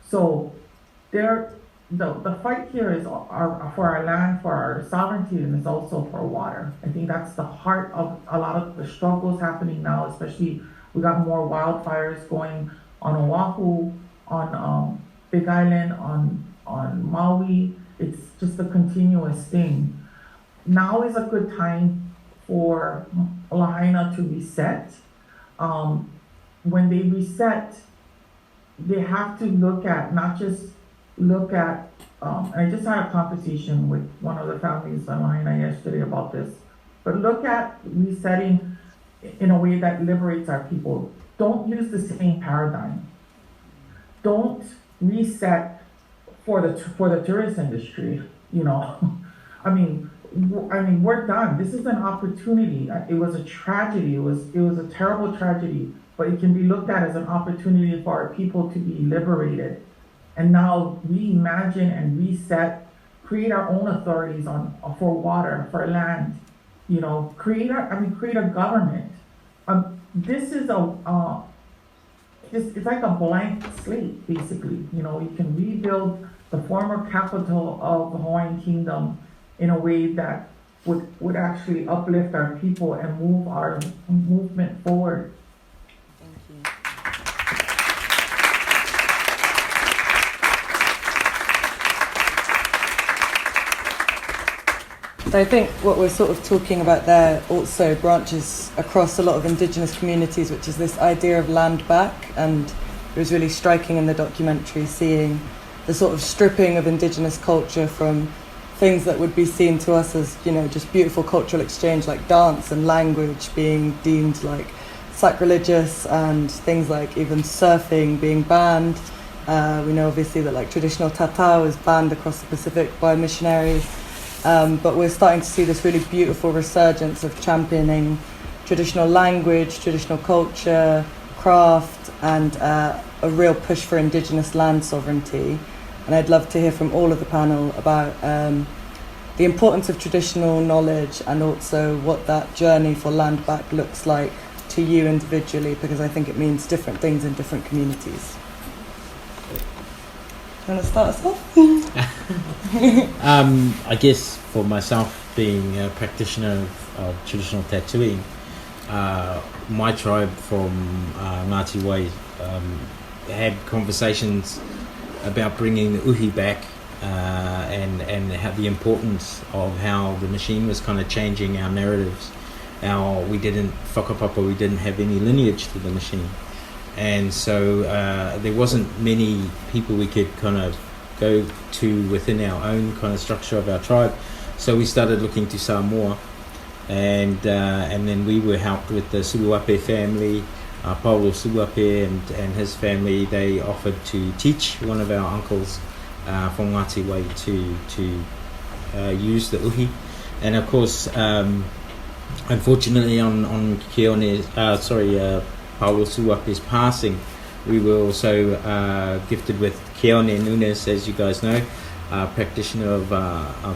So the fight here is for our land, for our sovereignty, and it's also for water. I think that's the heart of a lot of the struggles happening now, especially we got more wildfires going on Oahu, on Big Island, on Maui. It's just a continuous thing. Now is a good time for Lahaina to reset. When they reset, they have to look at, I just had a conversation with one of the families in Lahaina yesterday about this, but look at resetting in a way that liberates our people. Don't use the same paradigm. Don't reset for the tourist industry, I mean, we're done. This is an opportunity. It was a tragedy. It was a terrible tragedy, but it can be looked at as an opportunity for our people to be liberated and now reimagine and reset, create our own authorities for water, for land, you know, create a government. This is it's like a blank slate, basically. You know, you can rebuild the former capital of the Hawaiian Kingdom in a way that would actually uplift our people and move our movement forward. Thank you. So I think what we're sort of talking about there also branches across a lot of Indigenous communities, which is this idea of land back. And it was really striking in the documentary seeing the sort of stripping of Indigenous culture from things that would be seen to us as, you know, just beautiful cultural exchange, like dance and language being deemed like sacrilegious, and things like even surfing being banned. We know obviously that like traditional tatau is banned across the Pacific by missionaries. But we're starting to see this really beautiful resurgence of championing traditional language, traditional culture, craft, and a real push for Indigenous land sovereignty. And I'd love to hear from all of the panel about the importance of traditional knowledge and also what that journey for land back looks like to you individually, because I think it means different things in different communities. You want to start us off? I guess for myself, being a practitioner of traditional tattooing, my tribe from Ngāti Wai had conversations about bringing the uhi back and how the importance of how the machine was kind of changing our narratives. How we didn't whakapapa, we didn't have any lineage to the machine. And so there wasn't many people we could kind of go to within our own kind of structure of our tribe. So we started looking to Samoa, and then we were helped with the Suruape family, Paulo Suruape and his family. They offered to teach one of our uncles from Ngāti Wai to use the uhi. And of course, unfortunately on Paulo Suruape's passing, we were also gifted with Keone Nunes, as you guys know, practitioner of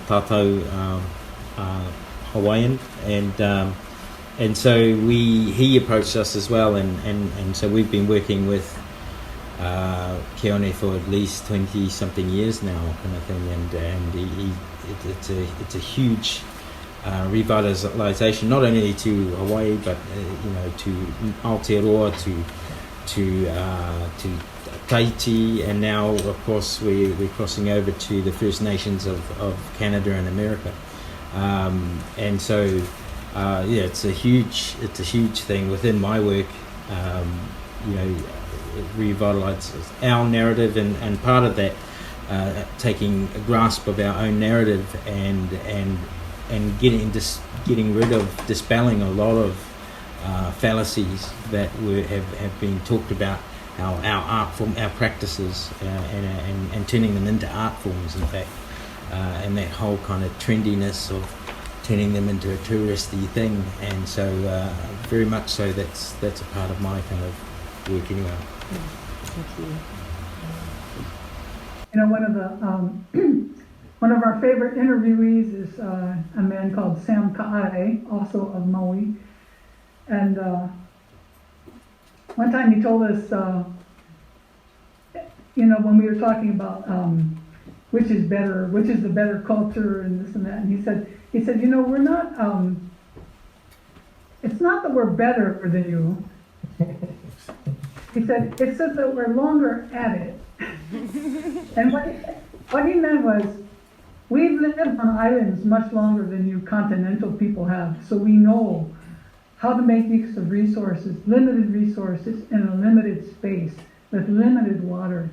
Tātou Hawaiian, and so he approached us as well, and so we've been working with Keone for at least 20 something years now, kind of thing, and it's a huge revitalization, not only to Hawaii but to Aotearoa, to Tahiti, and now of course we're crossing over to the First Nations of Canada and America, and so it's a huge thing within my work. It revitalizes our narrative, and part of that taking a grasp of our own narrative and getting rid of, dispelling a lot of fallacies that have been talked about, our art form, our practices, and turning them into art forms, in fact, and that whole kind of trendiness of turning them into a touristy thing. And so very much so that's a part of my kind of work anyway. Thank you. One of our favorite interviewees is a man called Sam Ka'ae, also of Maui. And one time he told us, when we were talking about which is the better culture and this and that, and he said, we're not, it's not that we're better than you. He said, it's just that we're longer at it. And what he meant was, we've lived on islands much longer than you continental people have, so we know how to make use of resources, limited resources in a limited space with limited water.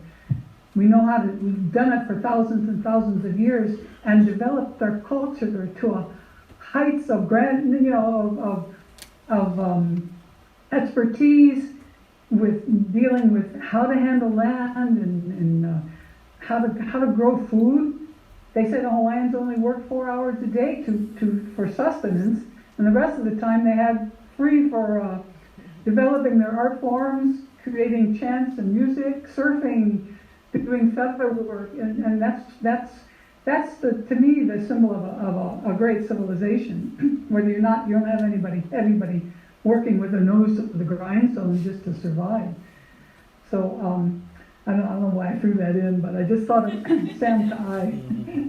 We know how to, we've done it for thousands and thousands of years and developed our culture to a heights of expertise with dealing with how to handle land and how to grow food. They said Hawaiians only work 4 hours a day for sustenance, and the rest of the time they had free for developing their art forms, creating chants and music, surfing, doing feather work, and that's to me the symbol of a great civilization, where you don't have anybody working with their nose to the grindstone just to survive. So I don't know why I threw that in, but I just thought of Sam Kai.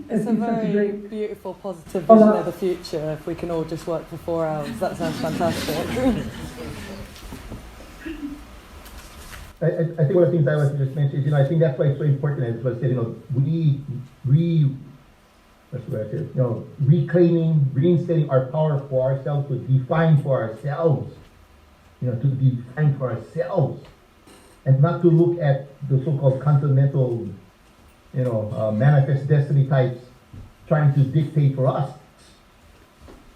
It's a very great, beautiful, positive vision of the future. If we can all just work for 4 hours, that sounds fantastic. I think one of the things I was just mentioning is, I think that's why it's so important, as was said, reclaiming, reinstating our power for ourselves, to define for ourselves, and not to look at the so-called continental, manifest destiny types trying to dictate for us,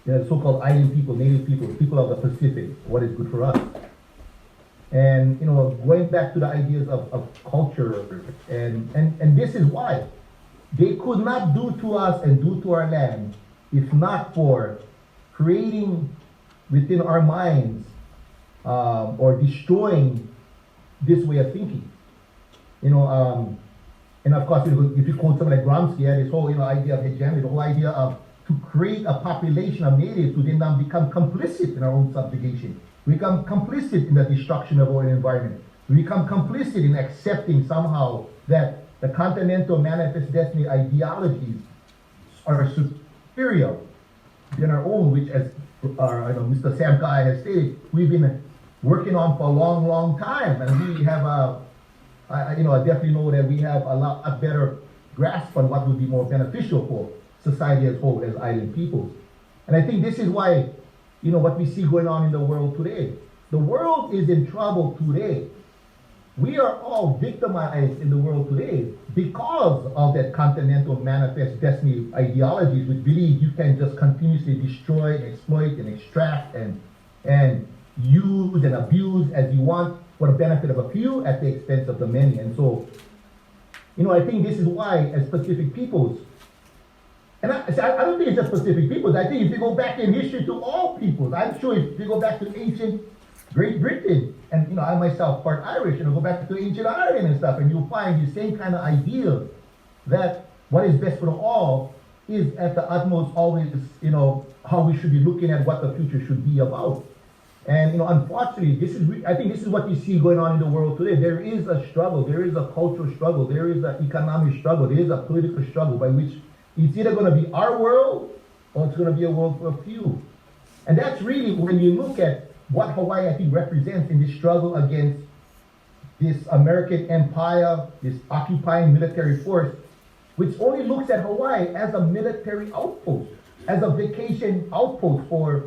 so-called island people, native people of the Pacific, what is good for us. And going back to the ideas of culture, and this is why they could not do to us and do to our land if not for creating within our minds or destroying this way of thinking. And of course, if you quote someone like Gramsci, this whole idea of hegemony, the whole idea of to create a population of natives who then become complicit in our own subjugation. We become complicit in the destruction of our environment. We become complicit in accepting somehow that the continental manifest destiny ideologies are superior than our own, which, as Mr. Sam Kai has stated, we've been working on for a long, long time, and we have I definitely know that we have a better grasp on what would be more beneficial for society as whole, as island peoples. And I think this is why, what we see going on in the world today. The world is in trouble today. We are all victimized in the world today because of that continental manifest destiny ideologies, which believe you can just continuously destroy, and exploit, and extract, and use and abuse as you want for the benefit of a few at the expense of the many. And so, I think this is why, as Pacific peoples, and I don't think it's just Pacific peoples. I think if you go back in history to all peoples, I'm sure if you go back to ancient Great Britain, and I myself part Irish, go back to ancient Ireland and stuff, and you'll find the same kind of idea that what is best for all is at the utmost always, how we should be looking at what the future should be about. And unfortunately, I think this is what you see going on in the world today. There is a struggle, there is a cultural struggle, there is an economic struggle, there is a political struggle by which it's either going to be our world or it's going to be a world for a few. And that's really, when you look at what Hawaii, I think, represents in this struggle against this American empire, this occupying military force, which only looks at Hawaii as a military outpost, as a vacation outpost for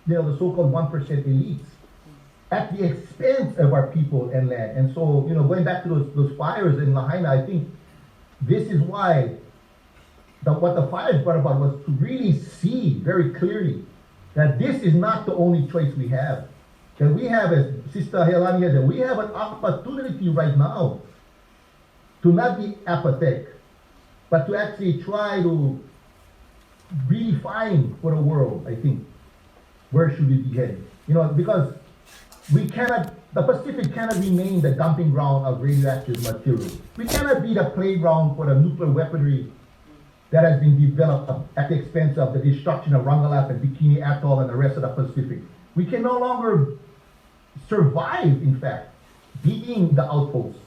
the so-called 1% elites, at the expense of our people and land. And so, going back to those fires in Lahaina, I think this is why what the fires brought about was to really see very clearly that this is not the only choice we have. That we have, as Sister Healani said, we have an opportunity right now to not be apathetic, but to actually try to redefine for the world, I think, where should we be heading? Because the Pacific cannot remain the dumping ground of radioactive material. We cannot be the playground for the nuclear weaponry that has been developed at the expense of the destruction of Rangalap and Bikini Atoll and the rest of the Pacific. We can no longer survive, in fact, being the outpost.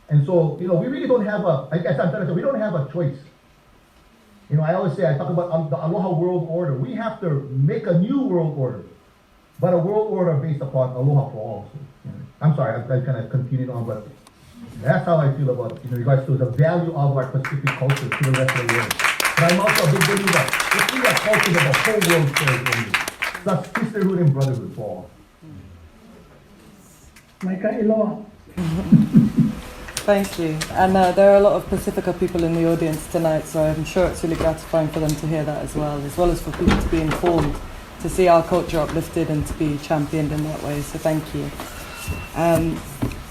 And so, we really don't have we don't have a choice. I always say, I talk about the Aloha world order. We have to make a new world order, but a world order based upon Aloha for all. So, I'm sorry, I'm kind of continuing on, but that's how I feel about in regards to the value of our Pacific culture to the rest of the world. But I'm also a big believer if we are culture that the whole world shares only. That's sisterhood and brotherhood for all. Maika iloa. Thank you. And there are a lot of Pacifica people in the audience tonight, so I'm sure it's really gratifying for them to hear that as well as for people to be informed, to see our culture uplifted and to be championed in that way. So thank you.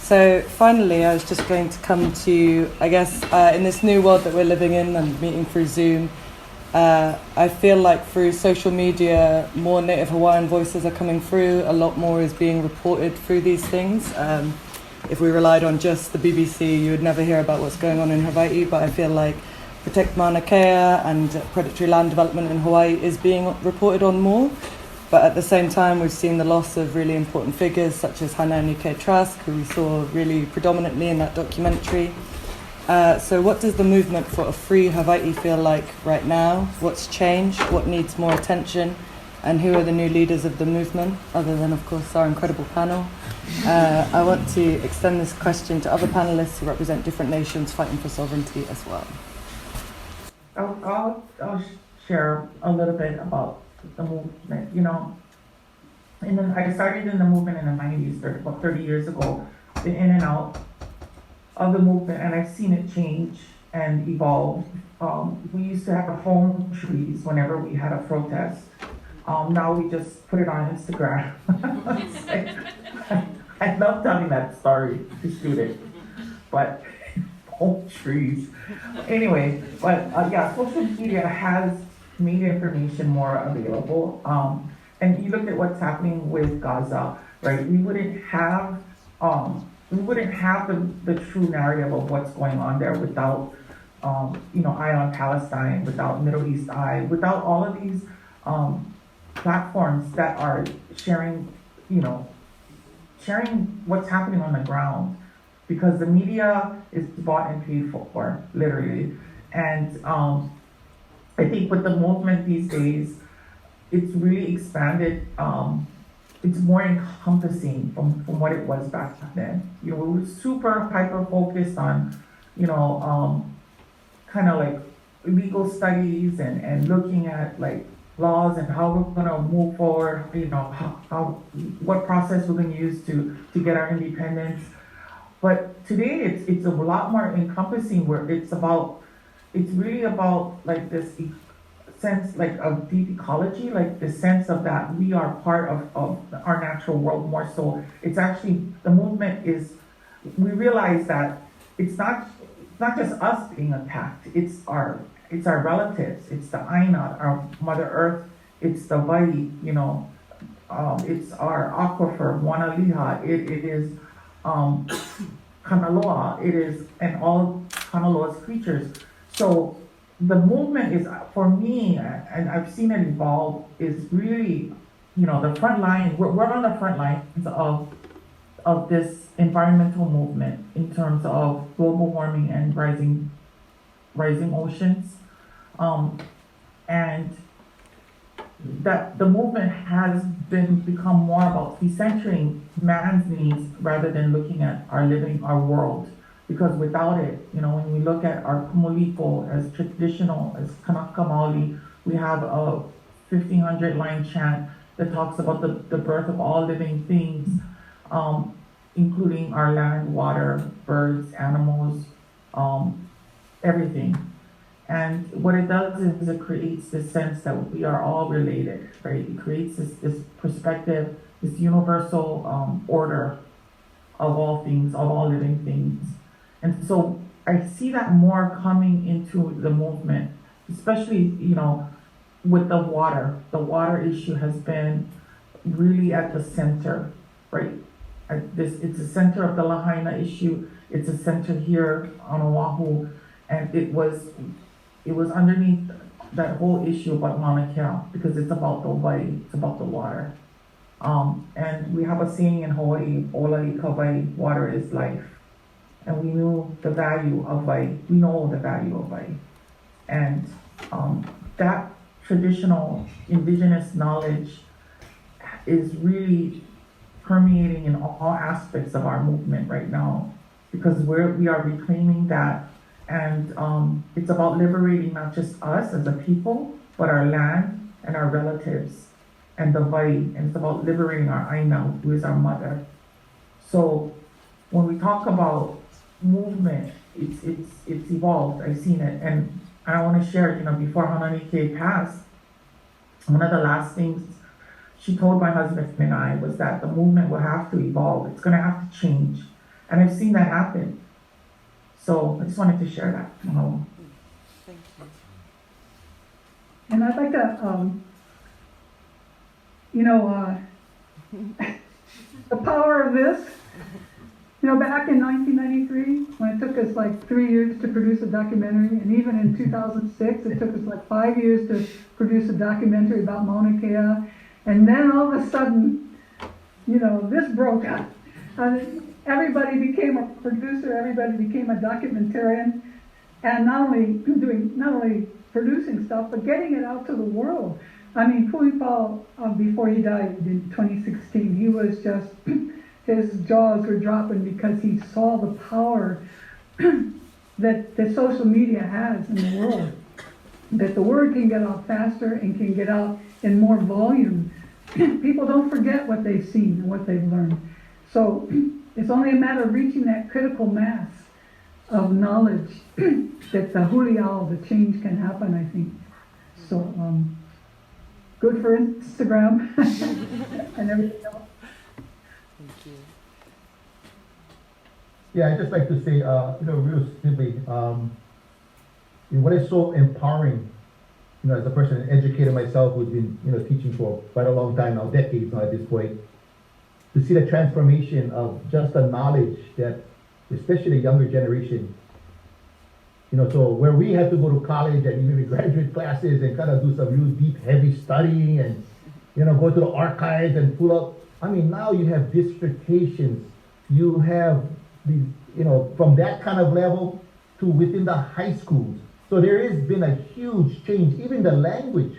So finally, I was just going to come to, I guess, in this new world that we're living in and meeting through Zoom, I feel like through social media, more Native Hawaiian voices are coming through. A lot more is being reported through these things. If we relied on just the BBC, you would never hear about what's going on in Hawaii, but I feel like protect Mauna Kea and predatory land development in Hawaii is being reported on more. But at the same time, we've seen the loss of really important figures such as Hananike Trask, who we saw really predominantly in that documentary. So what does the movement for a free Hawaii feel like right now? What's changed? What needs more attention? And who are the new leaders of the movement, other than, of course, our incredible panel? I want to extend this question to other panelists who represent different nations fighting for sovereignty as well. I'll share a little bit about the movement. You know, I started in the movement in the 90s, about 30 years ago, the in and out of the movement, and I've seen it change and evolve. We used to have phone trees whenever we had a protest. Now we just put it on Instagram. I love telling that story to students, but palm trees. Anyway, but yeah, social media has made information more available. And you look at what's happening with Gaza, right? We wouldn't have the true narrative of what's going on there without, Eye on Palestine, without Middle East Eye, without all of these platforms that are sharing what's happening on the ground, because the media is bought and paid for, literally. And I think with the movement these days, it's really expanded. It's more encompassing from what it was back then. We were super hyper focused on, kind of like legal studies and looking at like laws and how we're going to move forward, what process we're going to use to get our independence. But today it's a lot more encompassing, where it's really about like this sense like of deep ecology, like the sense of that we are part of our natural world more so. It's actually, the movement is, we realize that it's not just us being attacked, it's our relatives, it's the Aina, our Mother Earth, it's the Wai'i, it's our aquifer, Wanaliha, it is Kanaloa, it is, and all Kanaloa's creatures. So the movement is, for me, and I've seen it evolve, is really, the front line, we're on the front lines of this environmental movement in terms of global warming and rising oceans. And that the movement has become more about decentering man's needs rather than looking at our world. Because without it, when we look at our kumuliko as traditional, as Kanaka Maoli, we have a 1500 line chant that talks about the birth of all living things, including our land, water, birds, animals, everything. And what it does is it creates this sense that we are all related, right? It creates this perspective, this universal order of all things, of all living things. And so I see that more coming into the movement, especially, with the water. The water issue has been really at the center, right? It's the center of the Lahaina issue. It's a center here on Oahu, and it was underneath that whole issue about Mauna Kea, because it's about the Hawaii, it's about the water. And we have a saying in Hawaii, "Ola I Kawai," water is life. And we knew the value of Hawaii. We know the value of Hawaii. And that traditional indigenous knowledge is really permeating in all aspects of our movement right now, because we are reclaiming that. And it's about liberating not just us as a people, but our land and our relatives and the Hawaii. And it's about liberating our Aina, who is our mother. So when we talk about movement, it's evolved. I've seen it, and I want to share. Before Hananike passed, one of the last things she told my husband and I was that the movement will have to evolve. It's going to have to change, and I've seen that happen. So I just wanted to share that. Thank you. And I'd like to, the power of this You know, back in 1993, when it took us like 3 years to produce a documentary, and even in 2006, it took us like 5 years to produce a documentary about Mauna Kea, and then all of a sudden, you know, this broke out. Everybody became a producer, everybody became a documentarian, and not only producing stuff, but getting it out to the world. I mean, Puipao, before he died in 2016, he was just, his jaws were dropping because he saw the power that social media has in the world. That the word can get out faster and can get out in more volume. People don't forget what they've seen and what they've learned. So it's only a matter of reaching that critical mass of knowledge that the huliao, the change can happen, I think. So good for Instagram and everything else. Thank you. Yeah, I'd just like to say, real simply, what is so empowering, as a person, an educator myself who's been, teaching for quite a long time now, decades now at this point, to see the transformation of just the knowledge that, especially the younger generation, so where we had to go to college and even graduate classes and kind of do some real deep, heavy studying and, go to the archives and pull up. I mean, now you have dissertations, you have these, from that kind of level to within the high schools. So there has been a huge change, even the language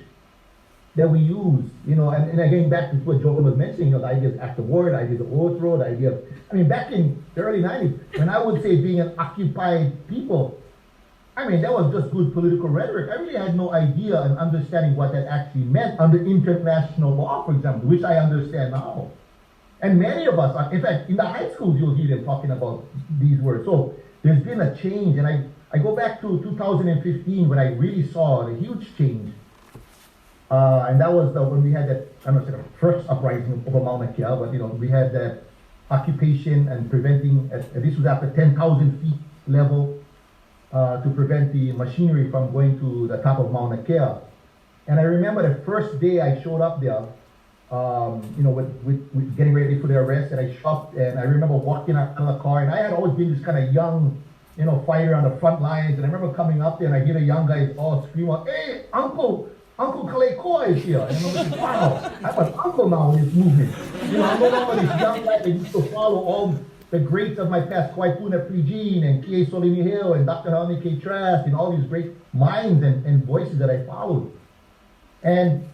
that we use, and again, back to what Joan was mentioning, the idea of active war, the idea of overthrow, the idea of, back in the early 90s, when I would say being an occupied people, that was just good political rhetoric. I really had no idea and understanding what that actually meant under international law, for example, which I understand now. And many of us, in fact, in the high schools, you'll hear them talking about these words. So there's been a change, and I go back to 2015 when I really saw the huge change. And that was when we had that, I'm not sure, the first uprising over Mauna Kea, but we had that occupation and preventing, this was at the 10,000 feet level, to prevent the machinery from going to the top of Mauna Kea. And I remember the first day I showed up there, with getting ready for the arrest, and I shopped, and I remember walking out of the car, and I had always been this kind of young, fighter on the front lines, and I remember coming up there, and I hear the young guys all scream out, "Hey, Uncle Kaleikoa is here." And I'm like, wow, I'm an uncle now in this movement. I'm no longer this young guy that used to follow all the greats of my past, Kwaipuna Prijin and Kie Solimi Hill and Dr. Healani K. Trask and all these great minds and voices that I followed. And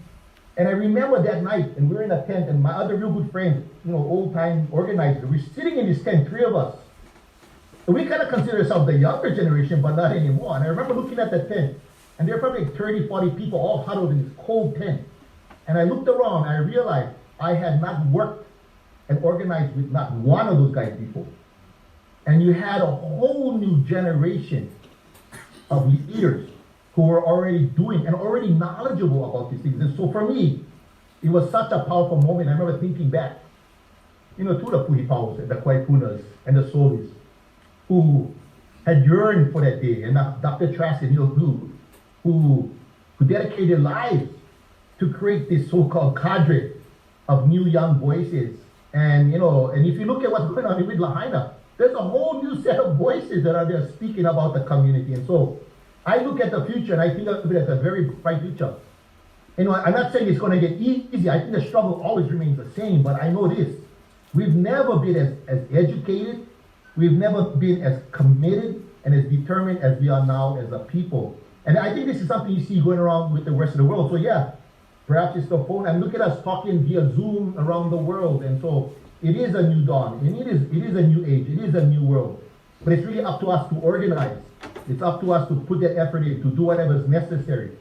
I remember that night, and we were in a tent, and my other real good friends, old-time organizers, we're sitting in this tent, three of us. And we kind of consider ourselves the younger generation, but not anymore. And I remember looking at the tent, and there were probably 30, 40 people all huddled in this cold tent. And I looked around, and I realized I had not worked and organized with not one of those guys before. And you had a whole new generation of leaders who were already doing and already knowledgeable about these things. And so for me, it was such a powerful moment. I remember thinking back, to the Puhipaos, the Kwaipunas, and the Solis, who had yearned for that day, and Dr. Trask and who dedicated their lives to create this so-called cadre of new young voices. And and if you look at what's going on with Lahaina, there's a whole new set of voices that are there speaking about the community. And so I look at the future, and I think of it as a very bright future. I'm not saying it's going to get easy. I think the struggle always remains the same, but I know this. We've never been as educated, we've never been as committed and as determined as we are now as a people. And I think this is something you see going around with the rest of the world. So yeah, perhaps it's the phone, and look at us talking via Zoom around the world. And so it is a new dawn, and it is a new age, it is a new world. But it's really up to us to organize. It's up to us to put that effort in, to do whatever is necessary.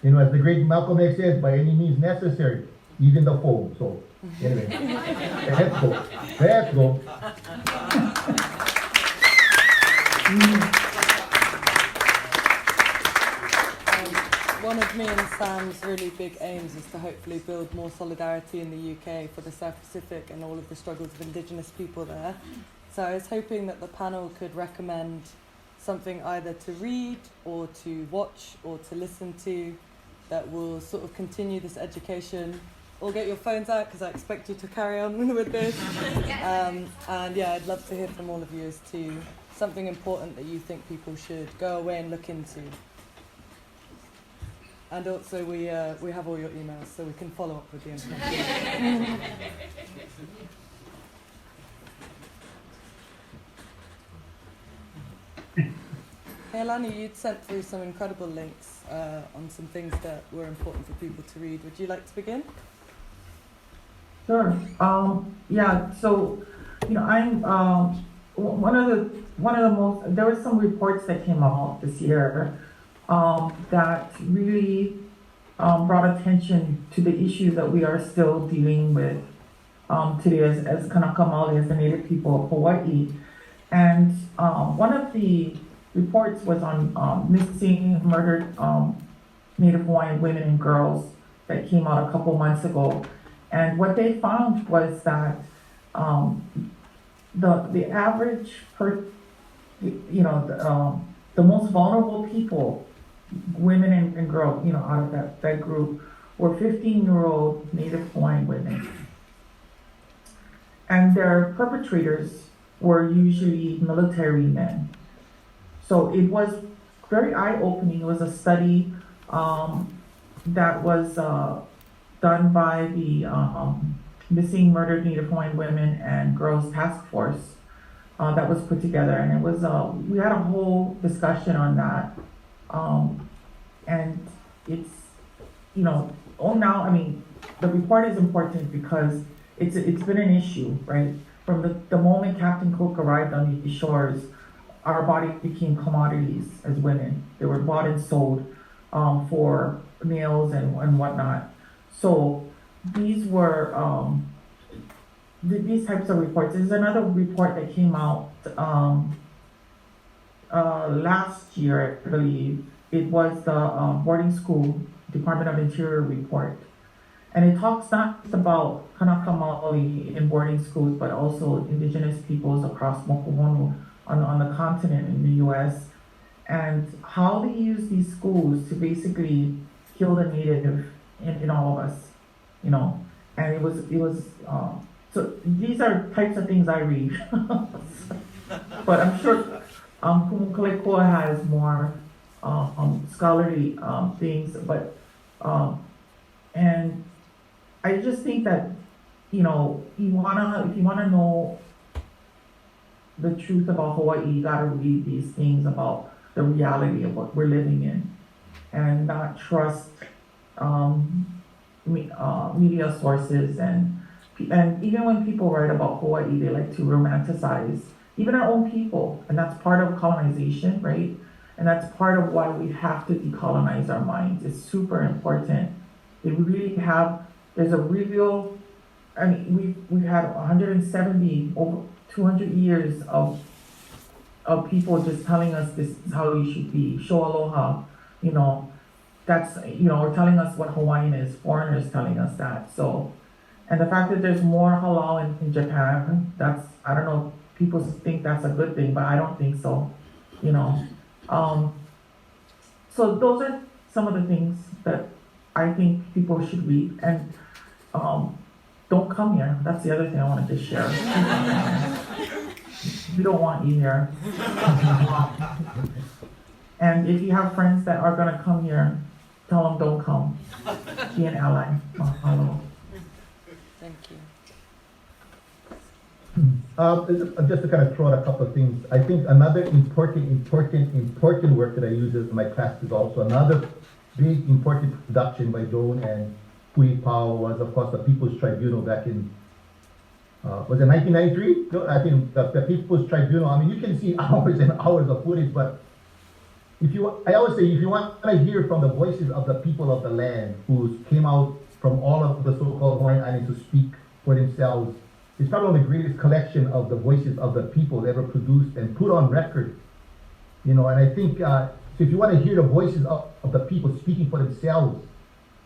As the great Malcolm X says, by any means necessary, even the phone. So anyway, let's go. Let's go. One of me and Sam's really big aims is to hopefully build more solidarity in the UK for the South Pacific and all of the struggles of Indigenous people there. So I was hoping that the panel could recommend something either to read or to watch or to listen to that will sort of continue this education all get your phones out because I expect you to carry on with this. And yeah, I'd love to hear from all of you as to something important that you think people should go away and look into. And also we have all your emails, so we can follow up with the information. Healani, you'd sent through some incredible links on some things that were important for people to read. Would you like to begin? Sure. Yeah. So, I'm one of the most. There were some reports that came out this year that really brought attention to the issues that we are still dealing with today as Kanaka Maoli, as the native people of Hawaii. And one of the reports was on missing, murdered Native Hawaiian women and girls that came out a couple months ago. And what they found was that the average the most vulnerable people, women and girls, out of that group, were 15-year-old Native Hawaiian women. And their perpetrators were usually military men. So it was very eye-opening. It was a study that was done by the Missing Murdered Native Hawaiian Women and Girls Task Force that was put together. And it was, we had a whole discussion on that. And it's, now, the report is important because it's been an issue, right? From the moment Captain Cook arrived on these shores, our bodies became commodities as women. They were bought and sold for meals and whatnot. So these were these types of reports. There's another report that came out last year, I believe. It was the boarding school Department of Interior report. And it talks not just about Kanaka Maoli in boarding schools, but also Indigenous peoples across Mokuhonu on the continent in the US, and how they use these schools to basically kill the native in all of us, and it was so these are types of things I read. But I'm sure Kaleikoa has more scholarly things, but and I just think that if you wanna know the truth about Hawaii, you gotta read these things about the reality of what we're living in, and not trust media sources. And even when people write about Hawaii, they like to romanticize even our own people, and that's part of colonization, right? And that's part of why we have to decolonize our minds. It's super important. They really have. There's a real. We've had 170 over 200 years of people just telling us this is how you should be. Show aloha, that's or telling us what Hawaiian is. Foreigners telling us that. So, and the fact that there's more halal in Japan, that's, I don't know. People think that's a good thing, but I don't think so. So those are some of the things that I think people should read. And don't come here. That's the other thing I wanted to share. We don't want you here. And if you have friends that are going to come here, tell them don't come. Be an ally. Mahalo. Thank you. Just to kind of throw out a couple of things, I think another important work that I use in my class is also another big important production by Joan and Hui Pao was, of course, the People's Tribunal back in, was it 1993? No, I think the People's Tribunal, you can see hours and hours of footage, but I always say, if you want to hear from the voices of the people of the land who came out from all of the so-called Hawaiian Islands to speak for themselves, it's probably one of the greatest collection of the voices of the people ever produced and put on record. And I think, so if you want to hear the voices of the people speaking for themselves,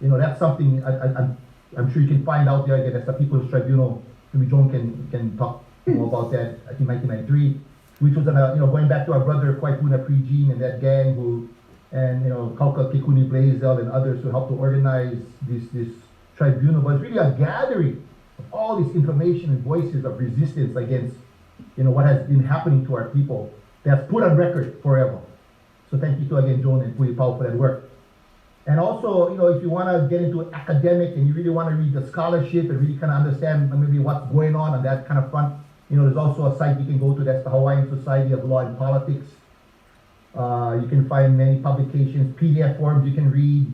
that's something I'm sure you can find out there. Again, that's the People's Tribunal. Maybe Joan can talk more about that. I think 1993, which was going back to our brother Kwaipuna Pregene and that gang Kauka Kekuni Blazel and others who helped to organize this tribunal, but it's really a gathering of all this information and voices of resistance against, what has been happening to our people. That's put on record forever. So thank you to again, Joan and Pui Pau for that work. And also, if you want to get into academic and you really want to read the scholarship and really kind of understand maybe what's going on that kind of front, there's also a site you can go to, that's the Hawaiian Society of Law and Politics. You can find many publications, PDF forms you can read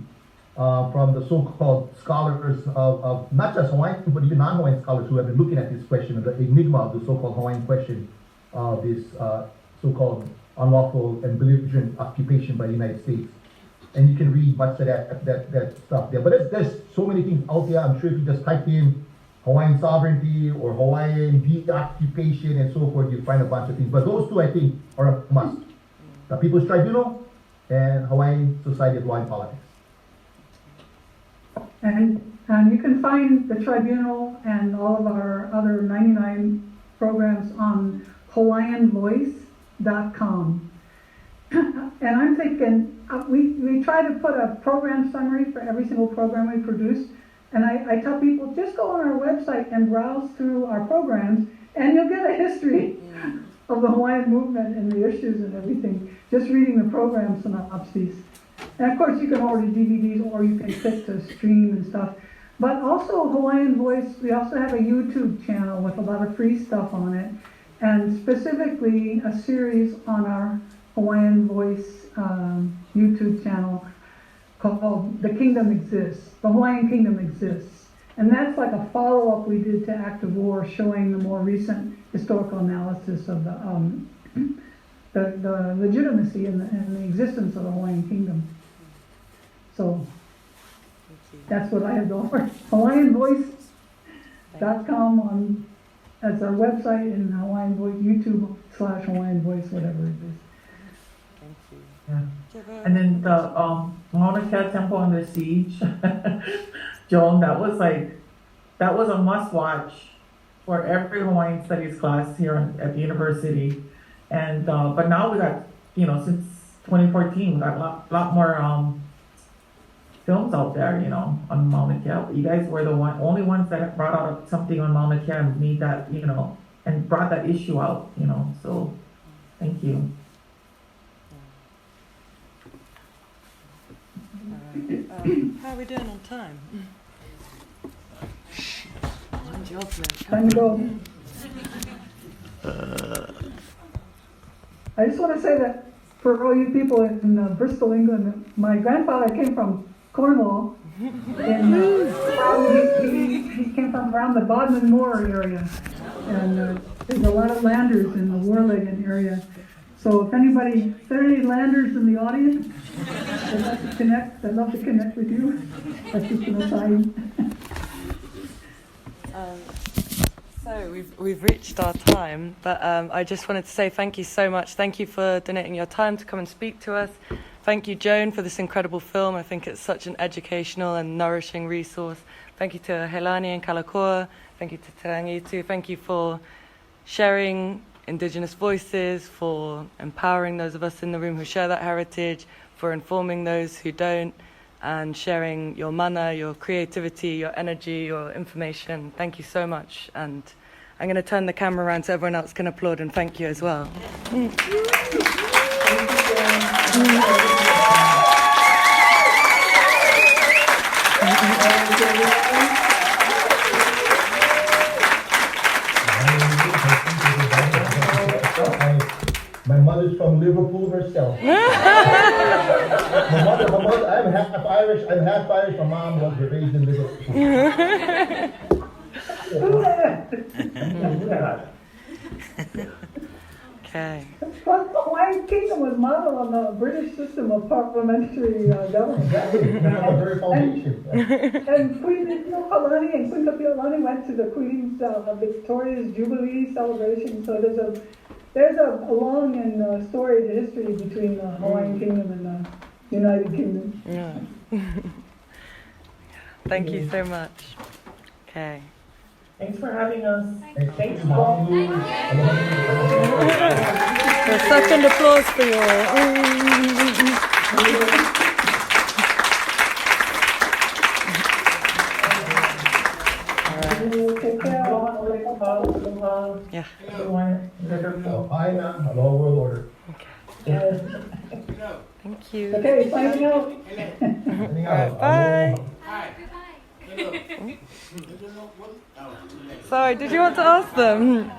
from the so-called scholars of not just Hawaiian, but even non-Hawaiian scholars who have been looking at this question of the enigma of the so-called Hawaiian question of this so-called unlawful and belligerent occupation by the United States. And you can read much of that stuff there. But there's so many things out there. I'm sure if you just type in Hawaiian sovereignty or Hawaiian de-occupation and so forth, you find a bunch of things. But those two, I think, are a must. The People's Tribunal and Hawaiian Society of Law and Politics. And you can find the Tribunal and all of our other 99 programs on hawaiianvoice.com. And I'm thinking, we try to put a program summary for every single program we produce. And I tell people, just go on our website and browse through our programs, and you'll get a history of the Hawaiian movement and the issues and everything, just reading the program synopses. And of course, you can order DVDs or you can click to stream and stuff. But also Hawaiian Voice, we also have a YouTube channel with a lot of free stuff on it, and specifically a series on our Hawaiian Voice YouTube channel called The Kingdom Exists, The Hawaiian Kingdom Exists. And that's like a follow-up we did to Act of War, showing the more recent historical analysis of the legitimacy and the existence of the Hawaiian Kingdom. So that's what I have to offer. HawaiianVoice.com that's our website, and Hawaiian Voice, YouTube/Hawaiian Voice, whatever it is. Thank you. Yeah. And then the Mauna Kea Temple Under Siege, Joan, that was a must watch for every Hawaiian Studies class here at the university. And but now we got, since 2014, we got a lot more films out there, on Mauna Kea. You guys were the only ones that brought out something on Mauna Kea and made that, and brought that issue out, so thank you. How are we doing on time? Time to go. I just want to say that for all you people in Bristol, England, my grandfather came from Cornwall, and he came from around the Bodmin Moor area, and there's a lot of landers in the Warlegan area. So if there are any landers in the audience, I'd love to connect with you. That's just an aside. So we've reached our time, but I just wanted to say thank you so much. Thank you for donating your time to come and speak to us. Thank you, Joan, for this incredible film. I think it's such an educational and nourishing resource. Thank you to Healani and Kaleikoa. Thank you to Rangitu. Thank you for sharing Indigenous voices, for empowering those of us in the room who share that heritage, for informing those who don't, and sharing your mana, your creativity, your energy, your information. Thank you so much. And I'm going to turn the camera around so everyone else can applaud and thank you as well. My mother's from Liverpool herself. my mother, I'm half Irish. My mom was raised in Liverpool. Okay. Plus, the Hawaiian Kingdom was modeled on the British system of parliamentary government. Exactly. The very foundation. And Queen Healani and Queen Healani went to the Queen's Victoria's Jubilee celebration. So there's a long and storied history between the Hawaiian Kingdom and the United Kingdom. Yeah. Thank you so much. Okay. Thanks for having us. Thanks, you. Paul. A second applause for you all. Yeah. Everyone, Lahaina, Aloha world order. yes. Thank you. Okay, signing out. Signing Alright, out. bye. Aloha. Sorry, did you want to ask them?